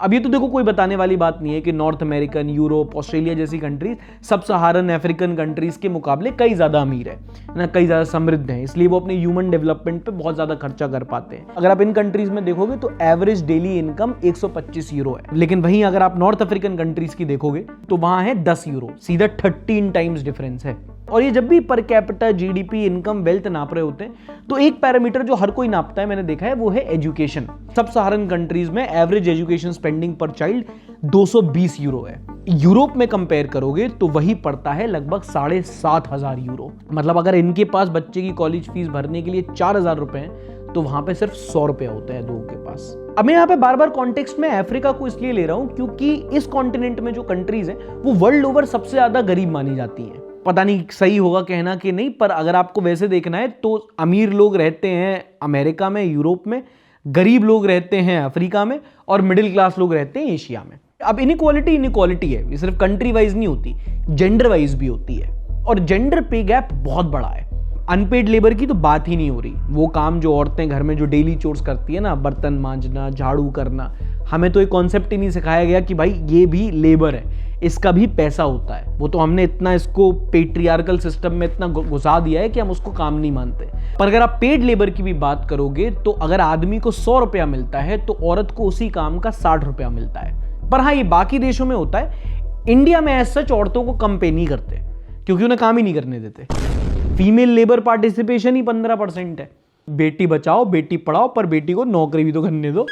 अब ये तो देखो कोई बताने वाली बात नहीं है कि नॉर्थ अमेरिकन, यूरोप, ऑस्ट्रेलिया जैसी कंट्रीज सब सहारन अफ्रीकन कंट्रीज के मुकाबले कई ज्यादा अमीर है ना, कई ज्यादा समृद्ध हैं, इसलिए वो अपने ह्यूमन डेवलपमेंट पे बहुत ज्यादा खर्चा कर पाते हैं। अगर आप इन कंट्रीज में देखोगे तो एवरेज डेली इनकम 125 यूरो है, लेकिन वहीं अगर आप नॉर्थ अफ्रीकन कंट्रीज की देखोगे तो वहां है 10 यूरो, सीधा 13 टाइम्स डिफरेंस है। और ये जब भी per capita, GDP, income, wealth नाप रहे होते हैं तो एक पैरामीटर जो हर कोई नापता है, मैंने देखा है, वो है एजुकेशन। सब सहारन कंट्रीज में एवरेज एजुकेशन स्पेंडिंग पर चाइल्ड 220 यूरो है। यूरोप में कंपेयर करोगे तो वही पड़ता है लगभग 7,500 यूरो। मतलब अगर इनके पास बच्चे की कॉलेज फीस भरने के लिए 4,000 रुपए हैं तो वहां पे सिर्फ 100 रुपए होते हैं लोगों के पास। अब मैं यहाँ पे बार बार कॉन्टेक्स्ट में अफ्रीका को इसलिए ले रहा हूं क्योंकि इस कॉन्टिनेंट में जो कंट्रीज हैं वो वर्ल्ड ओवर सबसे ज्यादा गरीब मानी जाती हैं। पता नहीं सही होगा कहना कि नहीं, पर अगर आपको वैसे देखना है तो अमीर लोग रहते हैं अमेरिका में, यूरोप में, गरीब लोग रहते हैं अफ्रीका में, और मिडिल क्लास लोग रहते हैं एशिया में। अब इनइक्वालिटी है, ये सिर्फ कंट्री वाइज नहीं होती, जेंडर वाइज भी होती है, और जेंडर पे गैप बहुत बड़ा है। अनपेड लेबर की तो बात ही नहीं हो रही। वो काम जो औरतें घर में जो डेली चोर्स करती है ना, बर्तन मांजना, झाड़ू करना, हमें तो एक कॉन्सेप्ट ही नहीं सिखाया गया कि भाई ये भी लेबर है, इसका भी पैसा होता है। वो तो हमने इतना इसको पेट्रियार्कल सिस्टम में इतना घुसा दिया है कि हम उसको काम नहीं मानते। पर अगर आप पेड लेबर की भी बात करोगे तो अगर आदमी को 100 रुपया मिलता है तो औरत को उसी काम का 60 रुपया मिलता है। पर हाँ, ये बाकी देशों में होता है। इंडिया में ऐसा सच औरतों को कम पे नहीं करते क्योंकि उन्हें काम ही नहीं करने देते। फीमेल लेबर पार्टिसिपेशन ही 15% है। बेटी बचाओ बेटी पढ़ाओ, पर बेटी को नौकरी भी तो करने दो।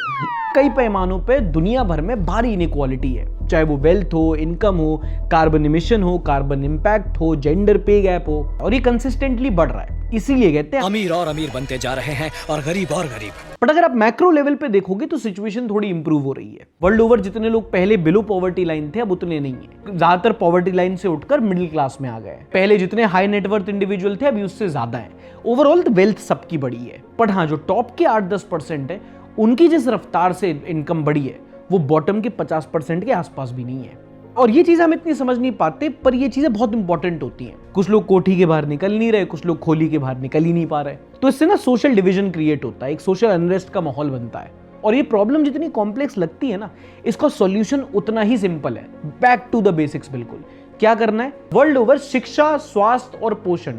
कई पैमानों पे दुनिया भर में भारी इनइक्वालिटी है, चाहे वो वेल्थ हो, इनकम हो, कार्बन इमिशन हो, कार्बन इंपैक्ट हो, जेंडर पे गैप हो, और ये कंसिस्टेंटली बढ़ रहा है। इसीलिए कहते हैं अमीर और अमीर बनते जा रहे हैं और गरीब और गरीब। बट अगर आप मैक्रो लेवल पे देखोगे तो सिचुएशन थोड़ी इंप्रूव हो रही है। वर्ल्ड ओवर जितने लोग पहले बिलो पॉवर्टी लाइन थे अब उतने नहीं है। ज्यादातर पॉवर्टी लाइन से उठकर मिडिल क्लास में आ गए। पहले जितने हाई नेटवर्थ इंडिविजुअल थे अभी उससे ज्यादा है। ओवरऑल वेल्थ सबकी बड़ी है। बट हाँ, जो टॉप के 8-10% है उनकी जिस रफ्तार से इनकम बढ़ी है वो बॉटम के 50% के आसपास भी नहीं है। और ये चीज हम इतनी समझ नहीं पाते, पर ये चीजें बहुत इंपॉर्टेंट होती हैं। कुछ लोग कोठी के बाहर निकल नहीं रहे, कुछ लोग खोली के बाहर निकल ही नहीं पा रहे, तो इससे ना सोशल डिवीजन क्रिएट होता है, एक सोशल अनरेस्ट का माहौल बनता है। और ये प्रॉब्लम जितनी कॉम्प्लेक्स लगती है ना, इसका सॉल्यूशन उतना ही सिंपल है। Back to the basics. बिल्कुल क्या करना है, वर्ल्ड ओवर शिक्षा, स्वास्थ्य और पोषण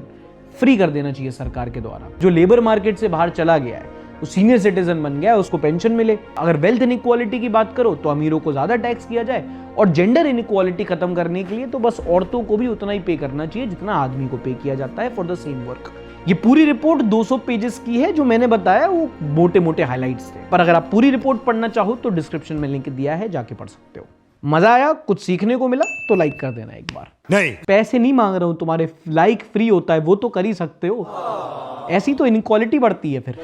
फ्री कर देना चाहिए सरकार के द्वारा। जो लेबर मार्केट से बाहर चला गया है, वो सीनियर सिटीजन बन गया है, उसको पेंशन मिले। अगर वेल्थ इनइक्वालिटी की बात करो तो अमीरों को ज्यादा टैक्स किया जाए, और जेंडर इनइक्वालिटी खत्म करने के लिए तो बस औरतों को भी उतना ही पे करना चाहिए जितना आदमी को पे किया जाता है फॉर द सेम वर्क। ये पूरी रिपोर्ट 200 पेजेस की है। जो मैंने बताया वो मोटे मोटे हाइलाइट्स थे, पर अगर आप पूरी रिपोर्ट पढ़ना चाहो तो डिस्क्रिप्शन में लिंक दिया है, जाके पढ़ सकते हो। मजा आया, कुछ सीखने को मिला तो लाइक कर देना एक बार। नहीं, पैसे नहीं मांग रहा हूं तुम्हारे, लाइक फ्री होता है वो तो कर ही सकते हो। ऐसी तो इनइक्वालिटी बढ़ती है फिर।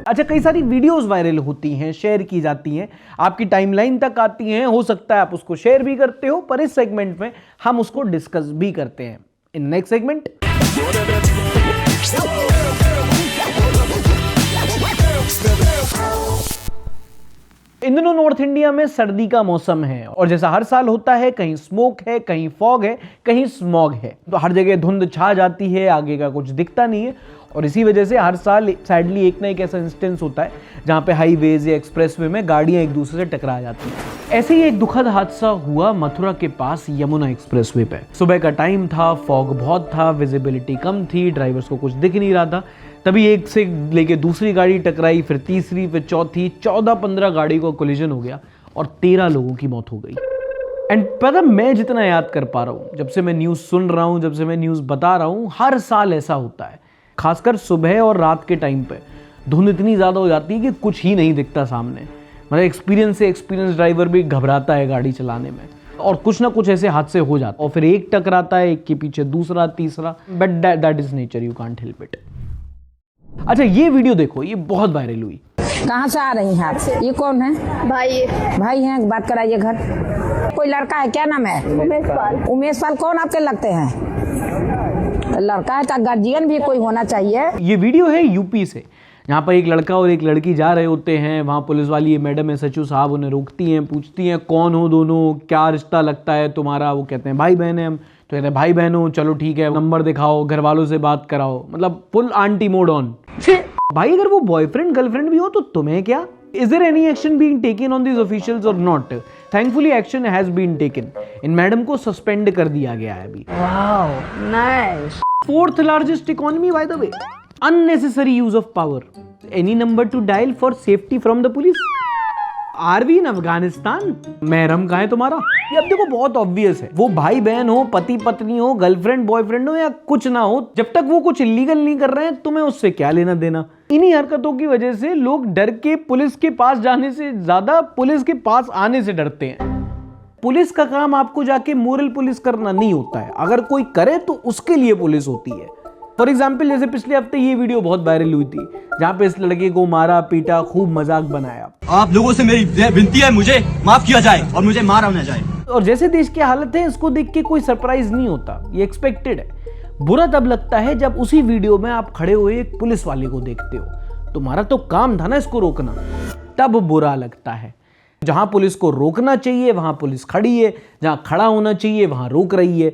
अच्छा, कई सारी वीडियोस वायरल होती हैं, शेयर की जाती हैं, आपकी टाइमलाइन तक आती हैं। हो सकता है आप उसको शेयर भी करते हो, पर इस सेगमेंट में हम उसको डिस्कस भी करते हैं। इन नेक्स्ट सेगमेंट इन दिनों नॉर्थ इंडिया में सर्दी का मौसम है, और जैसा हर साल होता है, कहीं स्मोक है, कहीं फॉग है, कहीं स्मॉग है, तो हर जगह धुंध छा जाती है, आगे का कुछ दिखता नहीं है। और इसी वजह से हर साल सैडली एक ना एक ऐसा इंस्टेंस होता है जहां पे हाईवेज या एक्सप्रेसवे में गाड़ियां एक दूसरे से टकरा जाती हैं। ऐसे ही एक दुखद हादसा हुआ मथुरा के पास यमुना एक्सप्रेसवे पे। सुबह का टाइम था, फॉग बहुत था, विजिबिलिटी कम थी, ड्राइवर्स को कुछ दिख नहीं रहा था। तभी एक से लेके दूसरी गाड़ी टकराई, फिर तीसरी, फिर चौथी, 14-15 गाड़ी को कोलिजन हो गया और 13 लोगों की मौत हो गई। एंड पता, मैं जितना याद कर पा रहा हूँ, जब से मैं न्यूज़ सुन रहा हूँ, जब से मैं न्यूज़ बता रहा हूँ, हर साल ऐसा होता है। खासकर सुबह और रात के टाइम पे धुंध इतनी ज़्यादा हो जाती है कि कुछ ही नहीं दिखता सामने। मतलब एक्सपीरियंस ड्राइवर भी घबराता है गाड़ी चलाने में, और कुछ ना कुछ ऐसे हादसे हो जाते हैं। और फिर एक टकराता है, एक के पीछे दूसरा, तीसरा, but that is nature, you can't help it. अच्छा, ये वीडियो देखो, ये बहुत वायरल हुई। कहाँ से आ रही हैं आप? ये कौन है? भाई हैं, बात कराइए घर। कोई लड़का है, क्या नाम है? उमेश पाल। कौन आपके लगते हैं? लड़का है तो गार्जियन भी कोई होना चाहिए। ये वीडियो है यूपी से, यहाँ पर एक लड़का और एक लड़की जा रहे होते हैं। वहाँ पुलिस वाली मैडम है, सचिव साहब, उन्हें रोकती हैं, पूछती हैं कौन हो दोनों, क्या रिश्ता लगता है तुम्हारा? वो कहते हैं भाई बहन है हम। तो कहते हैं भाई बहन हो, चलो ठीक है, नंबर दिखाओ, घर वालों से बात कराओ। मतलब फुल आंटी मोड ऑन। भाई अगर वो बॉयफ्रेंड गर्लफ्रेंड भी हो तो तुम्हें क्या? Is there any action being taken on these officials or not? Thankfully action has been taken. In madam को सस्पेंड कर दिया गया है अभी। Wow, nice. 4th largest economy by the way. Unnecessary use of power. Any number to dial for safety from the police? Army in Afghanistan, महरम कहाँ है तुम्हारा? ये अब देखो बहुत ऑब्वियस है, वो भाई बहन हो, पति पत्नी हो, गर्लफ्रेंड बॉयफ्रेंड हो या कुछ ना हो, जब तक वो कुछ इलीगल नहीं कर रहे हैं तुम्हें उससे क्या लेना देना। इन्हीं हरकतों की वजह से लोग डर के पुलिस के पास जाने से ज्यादा पुलिस के पास आने से डरते हैं। पुलिस का काम आपको जाके मोरल पुलिस करना नहीं होता है, अगर कोई करे तो उसके लिए पुलिस होती है। फॉर एग्जाम्पल जैसे पिछले हफ्ते ये वीडियो बहुत वायरल हुई थी जहां पे इस लड़के को मारा पीटा, खूब मजाक बनाया। आप लोगों से मेरी विनती है, मुझे माफ किया जाए और मुझे मारा ना जाए। और जैसे देश की हालत है इसको देख के कोई सरप्राइज नहीं होता, ये एक्सपेक्टेड है। बुरा तब लगता है जब उसी वीडियो में आप खड़े हुए एक पुलिस वाले को देखते हो, तुम्हारा तो काम था ना इसको रोकना, तब बुरा लगता है। जहां पुलिस को रोकना चाहिए वहां पुलिस खड़ी है, जहां खड़ा होना चाहिए वहां रोक रही है।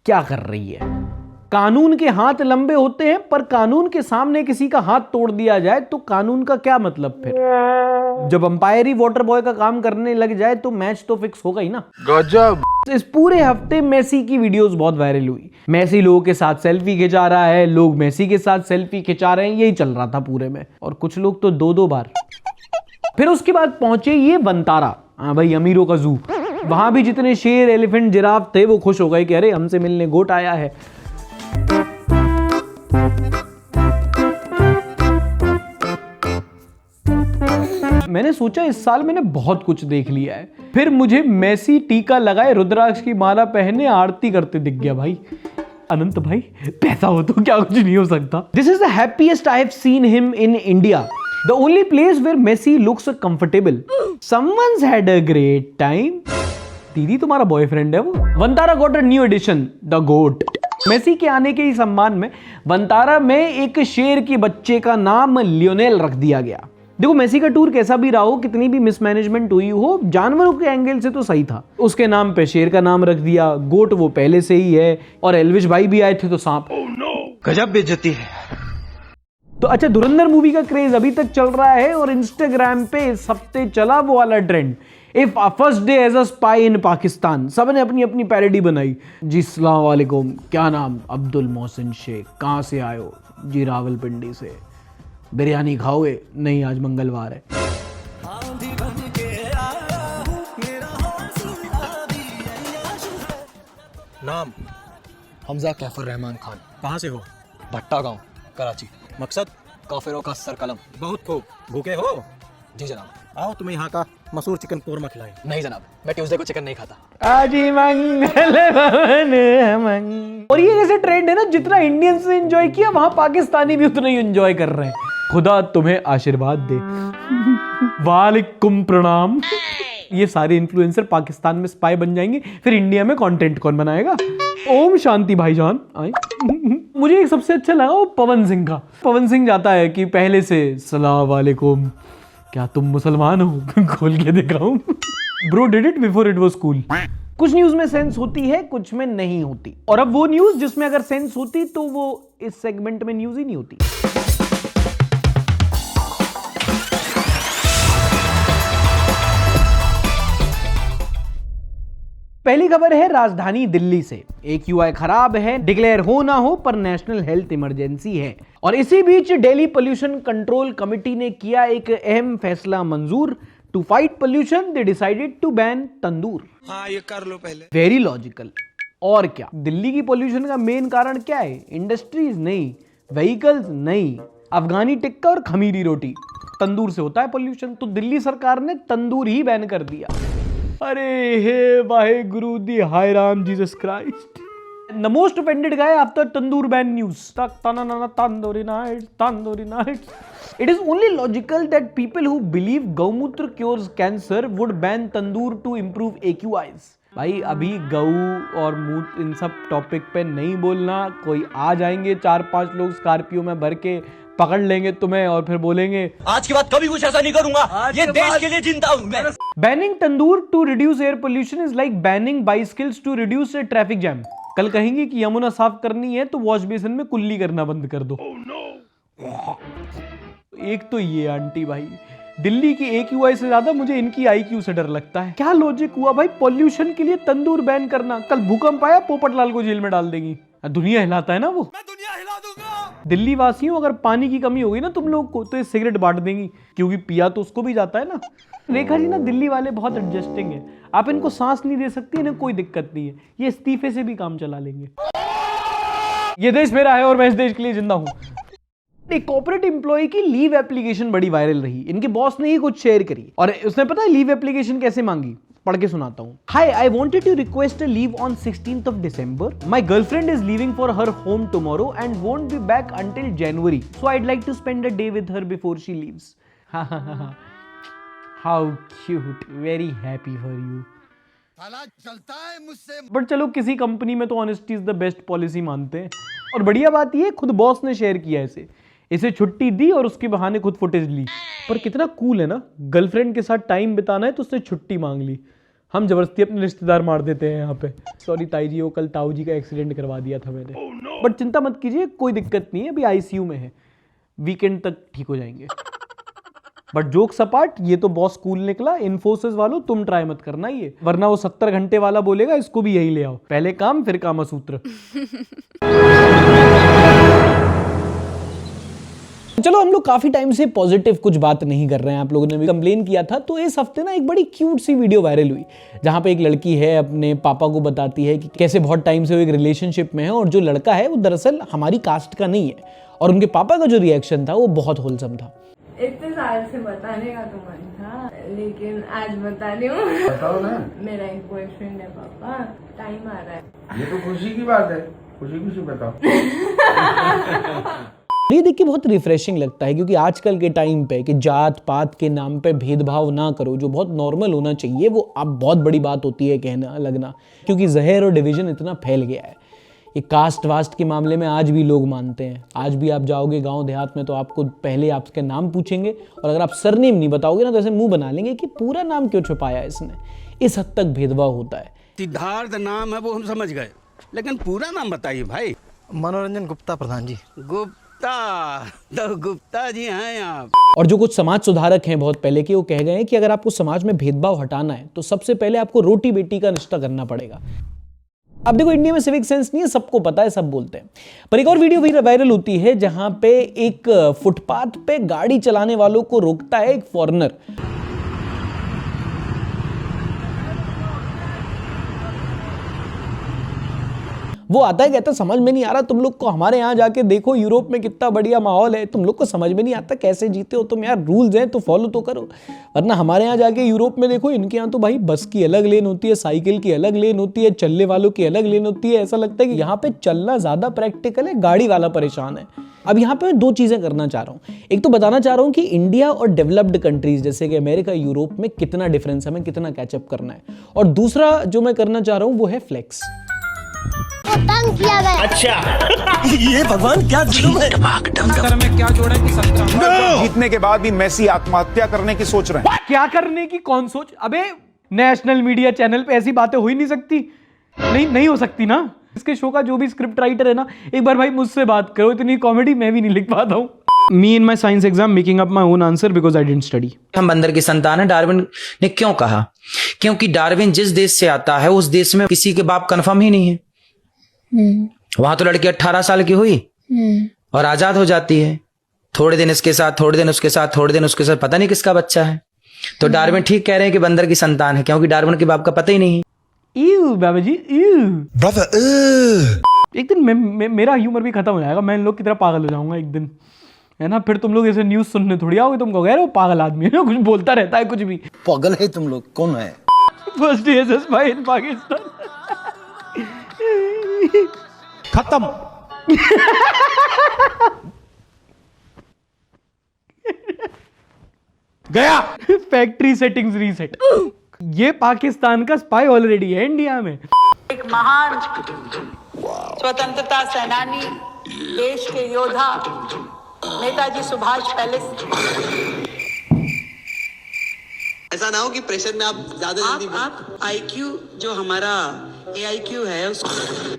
क्या कर रही है? कानून के हाथ लंबे होते हैं, पर कानून के सामने किसी का हाथ तोड़ दिया जाए तो कानून का क्या मतलब फिर? जब अंपायर ही वाटर बॉय का काम करने लग जाए तो मैच तो फिक्स होगा ही ना। गजब। इस पूरे हफ्ते मेसी की वीडियोस बहुत वायरल हुई। मेसी लोगों के साथ सेल्फी खिंचा रहा है, लोग मेसी के साथ सेल्फी खिंचा रहे हैं, यही चल रहा था पूरे में। और कुछ लोग तो दो बार। फिर उसके बाद पहुंचे ये वंतारा, हाँ भाई अमीरों का जू। वहां भी जितने शेर, एलिफेंट, जिराफ थे वो खुश हो गए कि अरे हमसे मिलने गोट आया है। मैंने सोचा इस साल मैंने बहुत कुछ देख लिया है, फिर मुझे मेसी टीका लगाए, रुद्राक्ष की माला पहने आरती करते दिख गया। भाई अनंत भाई, पैसा हो तो क्या कुछ नहीं हो सकता। This is the happiest I have seen him in India, the only place where Messi looks comfortable. Someone's had a great time. दीदी तुम्हारा बॉयफ्रेंड है वो। Vantara got a new addition, the goat. Messi के आने के ही सम्मान में वंतारा में एक शेर के बच्चे का नाम लियोनेल रख दिया गया। देखो मेसी का टूर कैसा भी रहा हो, कितनी भी मिसमैनेजमेंट हुई हो, जानवरों के एंगल से तो सही था। उसके नाम पे शेर का नाम रख दिया, गोट वो पहले से ही है, और एल्विश भाई भी आए थे तो सांप। गजब बेइज्जती है। तो अच्छा, धुरंधर मूवी का क्रेज अभी तक चल रहा है और इंस्टाग्राम पे इस हफ्ते चला वो वाला trend, if first day as a spy in Pakistan. सबने अपनी अपनी पैरोडी बनाई। जी अस्सलाम वालेकुम, क्या नाम? अब्दुल मोहसिन शेख। कहाँ से आए हो? जी रावलपिंडी से। बिरयानी खाओगे? नहीं, आज मंगलवार है। नाम हमजा कैफर रहमान खान। कहाँ से हो? भट्टा गांव, कराची। मकसद काफिरों का सरकलम। बहुत खूब। भूखे हो? जी जनाब। आओ तुम्हें यहाँ का मशहूर चिकन कोरमा खिलाएं। नहीं जनाब, मैं ट्यूसडे को चिकन नहीं खाता। आजी मंगल भवन मंग। और ये जैसे ट्रेंड है ना, जितना इंडियंस ने एंजॉय किया वहां पाकिस्तानी भी उतना ही एंजॉय कर रहे हैं। खुदा तुम्हें आशीर्वाद दे। वालेकुम प्रणाम। ये सारे इन्फ्लुएंसर पाकिस्तान में स्पाई बन जाएंगे, फिर इंडिया में कंटेंट कौन बनाएगा? ओम शांति भाईजान आए। मुझे एक सबसे अच्छा लगा वो पवन सिंह का। पवन सिंह जाता है कि पहले से सलाम वालेकुम, क्या तुम मुसलमान हो? खोल के दिखाऊं? Bro did it before it was cool. कुछ न्यूज में सेंस होती है, कुछ में नहीं होती, और अब वो न्यूज जिसमें अगर सेंस होती तो वो इस सेगमेंट में न्यूज ही नहीं होती। पहली खबर है राजधानी दिल्ली से। AQI खराब है, डिक्लेयर हो ना हो पर नेशनल हेल्थ इमरजेंसी है। और इसी बीच दिल्ली पोल्यूशन कंट्रोल कमेटी ने किया एक अहम फैसला मंजूर। To fight pollution they decided to ban tandoor. हाँ, ये कर लो पहले। Very logical. और क्या, दिल्ली की पोल्यूशन का मेन कारण क्या है? इंडस्ट्रीज नहीं, व्हीकल्स नहीं, अफगानी टिक्का और खमीरी रोटी। तंदूर से होता है पोल्यूशन, तो दिल्ली सरकार ने तंदूर ही बैन कर दिया। अरे हे वाहे गुरु दी हाय Ram Jesus Christ. The most offended guy after tandoor ban news. Tandoori nights, tandoori nights. It is only logical that people who believe gaumutra cures cancer would ban tandoor to improve AQIs। भाई अभी गऊ और मूत्र इन सब टॉपिक पे नहीं बोलना। कोई आ जाएंगे 4-5 लोग स्कॉर्पियो में भर के, पकड़ लेंगे तुम्हें और फिर बोलेंगे आज के बाद कभी कुछ ऐसा नहीं करूंगा, ये देश के लिए जिंदा हूं मैं। Banning tandoor to reduce air pollution is like banning bicycles to reduce a traffic jam. कल कहेंगे कि यमुना साफ करनी है तो वॉश बेसिन में कुल्ली करना बंद कर दो। एक तो ये आंटी भाई, दिल्ली की AQI से ज्यादा मुझे इनकी IQ से डर लगता है। क्या लॉजिक हुआ भाई? पॉल्यूशन के लिए तंदूर बैन करना, कल भूकंप आया पोपटलाल को जेल में डाल देंगी। दुनिया हिलाता है ना वो। मैं दुनिया हिला दूंगा। दिल्ली वासियों, अगर पानी की कमी होगी ना तुम लोग को, तो ये सिगरेट बांट देंगी, क्योंकि पिया तो उसको भी जाता है ना। रेखा जी ना, दिल्ली वाले बहुत एडजस्टिंग है। आप इनको सांस नहीं दे सकती, इन्हें कोई दिक्कत नहीं है, ये इस्तीफे से भी काम चला लेंगे। ये देश मेरा है और मैं इस देश के लिए जिंदा हूं। एक कॉर्पोरेट एम्प्लॉय की लीव एप्लीकेशन बड़ी वायरल रही। इनके बॉस ने ही कुछ शेयर करी और उसने पता है लीव एप्लीकेशन कैसे मांगी, पढ़ के सुनाता हूँ। Hi, I wanted to request a leave on 16th of December. My girlfriend is leaving for her home tomorrow and won't be back until January. So I'd like to spend a day with her before she leaves. How cute, very happy for you. चलता है मुझसे। But चलो, किसी company में तो honesty is the best policy मानते हैं। और बढ़िया बात ये, खुद बॉस ने शेयर किया इसे छुट्टी दी और उसके बहाने खुद फुटेज ली। पर कितना कूल है ना, गर्लफ्रेंड के साथ टाइम बिताना है तो उसने छुट्टी मांग ली। हम जबरदस्ती अपने रिश्तेदार मार देते हैं यहाँ पे। सॉरी ताई जी, वो कल ताऊ जी का एक्सीडेंट करवा दिया था मैंने। बट चिंता मत कीजिए, कोई दिक्कत नहीं है, अभी आईसीयू में है, वीकेंड तक ठीक हो जाएंगे। बट जोक्स अपार्ट, ये तो बॉस कूल निकला। इन्फोसिस वालों, तुम ट्राई मत करना ये, वरना वो 70 घंटे वाला बोलेगा इसको भी यही ले आओ, पहले काम फिर कामसूत्र। चलो, हम लोग काफी टाइम से पॉजिटिव कुछ बात नहीं कर रहे हैं, आप लोगों ने भी कंप्लेन किया था। तो इस हफ्ते ना एक बड़ी क्यूट सी वीडियो वायरल हुई, जहां पे एक लड़की है अपने पापा को बताती है कि कैसे बहुत टाइम से वो एक रिलेशनशिप में है और जो लड़का है वो दरअसल हमारी कास्ट का नहीं है। और उनके पापा का जो रिएक्शन था वो बहुत होलसम था। इतने साल से बताने का तो मन था, लेकिन आज बता रही हूँ। बताओ ना। मेरा एक बॉयफ्रेंड है पापा, टाइम आ रहा है। ये तो खुशी की बात है, खुशी खुशी बताओ। ये देख के बहुत रिफ्रेशिंग लगता है, क्योंकि आजकल के टाइम पे कि जात पात के नाम पे भेदभाव ना करो, जो बहुत नॉर्मल होना चाहिए, वो अब बहुत बड़ी बात होती है कहना लगना, क्योंकि जहर और डिवीजन इतना फैल गया है। ये कास्ट वास्ट के मामले में आज भी लोग मानते हैं। आज भी आप जाओगे गांव देहात में तो आपको पहले आपके नाम पूछेंगे, और अगर आप सरनेम नहीं बताओगे ना तो ऐसे मुंह बना लेंगे कि पूरा नाम क्यों छुपाया इसने। इस हद तक भेदभाव होता है। सिद्धार्थ नाम है वो हम समझ गए, लेकिन पूरा नाम बताइए भाई। मनोरंजन गुप्ता प्रधान जी। गुप्ता, तो गुप्ता जी हैं आप। और जो कुछ समाज सुधारक हैं बहुत पहले के, वो कह गए हैं कि अगर आपको समाज में भेदभाव हटाना है तो सबसे पहले आपको रोटी बेटी का रिश्ता करना पड़ेगा। अब देखो, इंडिया में सिविक सेंस नहीं है, सबको पता है, सब बोलते हैं। पर एक और वीडियो भी वायरल होती है जहां पे एक फुटपाथ पे गाड़ी चलाने वालों को रोकता है एक फॉरेनर। वो आता है, कहता समझ में नहीं आ रहा तुम लोग को, हमारे यहाँ जाके देखो यूरोप में कितना बढ़िया माहौल है, तुम लोग को समझ में नहीं आता कैसे जीते हो तुम यार, रूल्स हैं तो फॉलो तो करो, वरना हमारे यहाँ जाके यूरोप में देखो, इनके यहाँ तो भाई बस की अलग लेन होती है, साइकिल की अलग लेन होती है, चलने वालों की अलग लेन होती है। ऐसा लगता है कि यहाँ पे चलना ज्यादा प्रैक्टिकल है, गाड़ी वाला परेशान है। अब यहाँ पे मैं दो चीजें करना चाह रहा हूँ। एक तो बताना चाह रहा हूँ कि इंडिया और डेवलप्ड कंट्रीज जैसे कि अमेरिका, यूरोप में कितना डिफरेंस है, हमें कितना कैचअप करना है। और दूसरा जो मैं करना चाह रहा हूँ वो है फ्लेक्स। तंग किया गया। अच्छा ये भगवान क्या जुल्म है। में क्या जोड़ा कि 17 जीतने के बाद भी मेसी आत्महत्या करने की सोच रहे हैं। क्या करने की कौन सोच? अबे नेशनल मीडिया चैनल पे ऐसी बातें हो ही नहीं सकती। नहीं हो सकती ना। इसके शो का जो भी स्क्रिप्ट राइटर है ना, एक बार भाई मुझसे बात करो, इतनी कॉमेडी मैं भी नहीं लिख पाता हूँ। Me in my science exam making up my own answer because I didn't study. हम बंदर की संतान है, डार्विन ने क्यों कहा? क्योंकि डार्विन जिस देश से आता है उस देश में किसी के बाप कंफर्म ही नहीं है। वहां तो लड़की 18 साल की हुई और आजाद हो जाती है, थोड़े दिन इसके साथ, थोड़े दिन उसके साथ, थोड़े दिन उसके साथ, पता नहीं किसका बच्चा है। तो डार्विन ठीक कह रहे हैं कि बंदर की संतान है, क्योंकि डार्विन के बाप का पता ही नहीं है। बाबा जी, एक दिन मेरा ह्यूमर भी खत्म हो जाएगा, मैं इन लोग की तरह पागल हो जाऊंगा एक दिन, है ना। फिर तुम लोग ऐसे न्यूज सुनने थोड़ी आओगे, तुम कहोगे वो पागल आदमी है, कुछ बोलता रहता है कुछ भी। पागल है तुम लोग, कौन है? फर्स्ट DSS इन पाकिस्तान खत्म। गया। Factory settings reset. ये पाकिस्तान का स्पाई ऑलरेडी है इंडिया में। एक महान स्वतंत्रता सेनानी, देश के योद्धा नेताजी सुभाष पहले। ऐसा ना हो कि प्रेशर में आप ज्यादा आप IQ जो हमारा AIQ है उसको।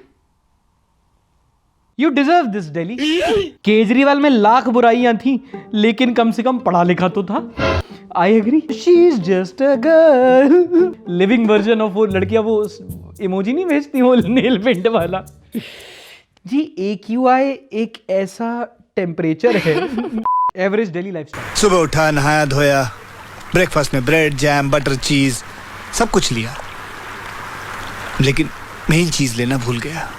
You deserve this, Delhi. Kejriwal में लाख बुराइयां थी, लेकिन कम से कम पढ़ा लिखा तो था। I agree. She's just a girl. Living version of वो लड़कियां वो इमोजी नहीं भेजती, वो नेल पेंट वाला। जी AQI एक ऐसा टेम्परेचर है एवरेज डेली लाइफस्टाइल। सुबह उठा, नहाया धोया, ब्रेकफास्ट में ब्रेड, जैम, बटर, चीज सब कुछ लिया, लेकिन मेन चीज लेना भूल गया।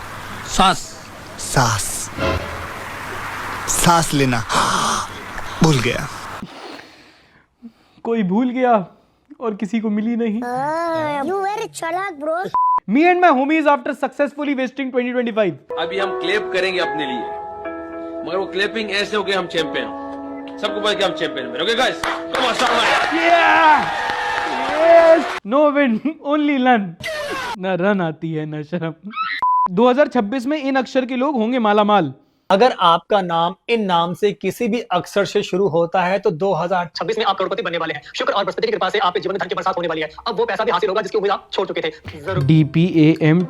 सांस लेना भूल गया। कोई भूल गया और किसी को मिली नहीं। You very चालाक bro. Me and my homies after successfully wasting 2025. अभी हम क्लेप करेंगे अपने लिए, मगर वो क्लेपिंग ऐसे हो गए हम चैंपियन, सबको पता कि हम चैंपियन में। Okay guys, come on start. Yes! No win, only learn. ना रन आती है ना शर्म। 2026 में इन अक्षर के लोग होंगे मालामाल। अगर आपका नाम इन नाम से किसी भी अक्षर से शुरू होता है तो 2026 में आप करोड़पति बनने वाले हैं। शुक्र और बृहस्पति की कृपा से आप पे जीवन में धन की बरसात होने वाली है। अब वो पैसा भी हासिल होगा जिसकी उम्मीद आप छोड़ चुके थे। जरूर DPAMTRSA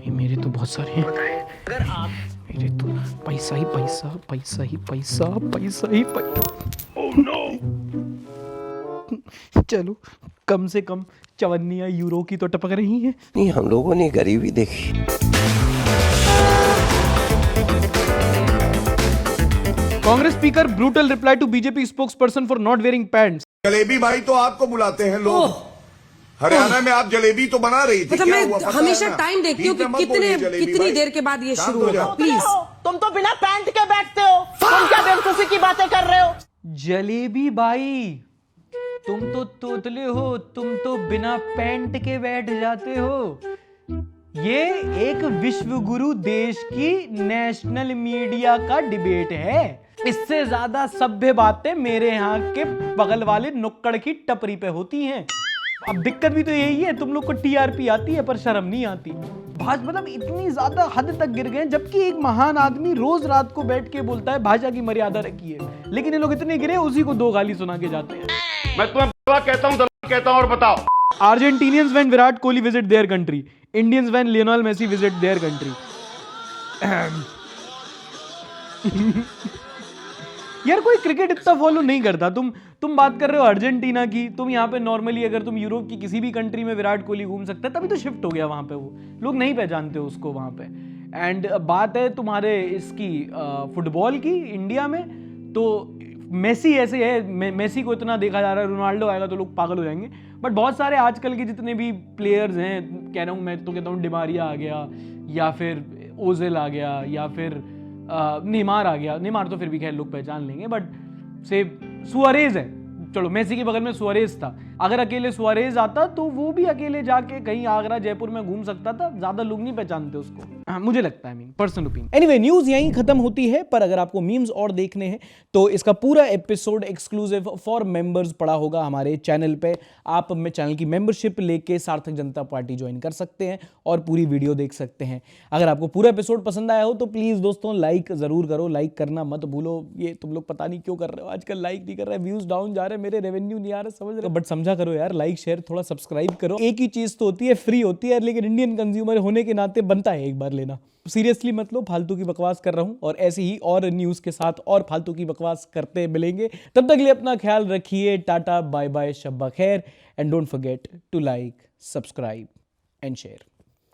मेरे तो बहुत सारे हैं। अगर आप मेरे तो पैसा ही पैसा, पैसा ही पैसा, पैसा ही पैसा। Oh no. चलो कम से कम चवन्नियां यूरो की तो टपक रही हैं। नहीं, हम लोगों ने गरीबी देखी। Congress speaker brutal reply to BJP spokesperson for not wearing pants. Jalebi भाई तो आपको बुलाते हैं लोग। हरियाणा में आप जलेबी तो बना रही थी। मतलब मैं हमेशा टाइम देखती हूँ कि कितनी देर के बाद ये शुरू होगा। प्लीज तुम तो बिना पैंट के बैठते हो, तुम क्या बेवकूफी की बातें कर रहे हो? जलेबी बाई, तुम तो तोतले हो, तुम तो बिना पैंट के बैठ जाते हो। ये एक विश्व गुरु देश की नेशनल मीडिया का डिबेट है। इससे ज्यादा सभ्य बातें मेरे यहाँ के बगल वाले नुक्कड़ की टपरी पे होती हैं। अब दिक्कत भी तो यही है, तुम लोग को टीआरपी आती है पर शर्म नहीं आती। भाषा मतलब इतनी ज्यादा हद तक गिर गए, जबकि एक महान आदमी रोज रात को बैठ के बोलता है भाषा की मर्यादा रखिए, लेकिन ये लोग इतने गिरे उसी को 2 गाली सुना के जाते हैं। मैं तुम्हें कहता हूँ और बताओ। Argentinians when Virat Kohli visit their country, Indians when Lionel Messi visit their country. यार कोई क्रिकेट इतना फॉलो नहीं करता। तुम बात कर रहे हो अर्जेंटीना की, तुम यहाँ पे नॉर्मली अगर तुम यूरोप की किसी भी कंट्री में विराट कोहली घूम सकता है, तभी तो शिफ्ट हो गया वहां पे। वो लोग नहीं पहचानते उसको वहां पे। एंड बात है तुम्हारे इसकी फुटबॉल की इंडिया में, तो मेसी ऐसे है, मेसी को इतना देखा जा रहा है, रोनाल्डो आएगा तो लोग पागल हो जाएंगे। बट बहुत सारे आजकल के जितने भी प्लेयर्स हैं, कह रहा हूँ मैं तो कहता हूँ डिमारिया आ गया, या फिर ओजेल आ गया, या फिर नेमार आ गया। नेमार तो फिर भी खैर लोग पहचान लेंगे, बट से सुआरेज है, चलो मेसी के बगल में सुआरेज था। अगर अकेले सुआरेज आता तो वो भी अकेले जाके कहीं आगरा जयपुर में घूम सकता था, ज्यादा लोग नहीं पहचानते उसको। मुझे लगता है, पर्सनल ओपिनियन। एनीवे, न्यूज यहीं खत्म होती है, पर अगर आपको मीम्स और देखने हैं तो इसका पूरा एपिसोड एक्सक्लूसिव फॉर मेंबर्स पड़ा होगा हमारे चैनल पे। आप चैनल की मेंबरशिप लेके सार्थक जनता पार्टी ज्वाइन कर सकते हैं और पूरी वीडियो देख सकते हैं। अगर आपको पूरा एपिसोड पसंद आया हो तो प्लीज दोस्तों लाइक जरूर करो, लाइक करना मत भूलो। ये तुम लोग पता नहीं क्यों कर रहे हो आजकल, लाइक नहीं कर रहे, व्यूज डाउन जा रहे, मेरे रेवेन्यू नहीं आ रहा, समझ रहे हो? बट समझा करो यार, लाइक शेयर थोड़ा सब्सक्राइब करो। एक ही चीज तो होती है, फ्री होती है, लेकिन इंडियन कंज्यूमर होने के नाते बनता है एक बार लेना। सीरियसली मत लो, फालतू की बकवास कर रहा हूं, और ऐसी ही और न्यूज के साथ और फालतू की बकवास करते मिलेंगे। तब तक के लिए अपना ख्याल रखिए। टाटा, बाय बाय, शब्बा खैर, and don't forget to like, subscribe and share.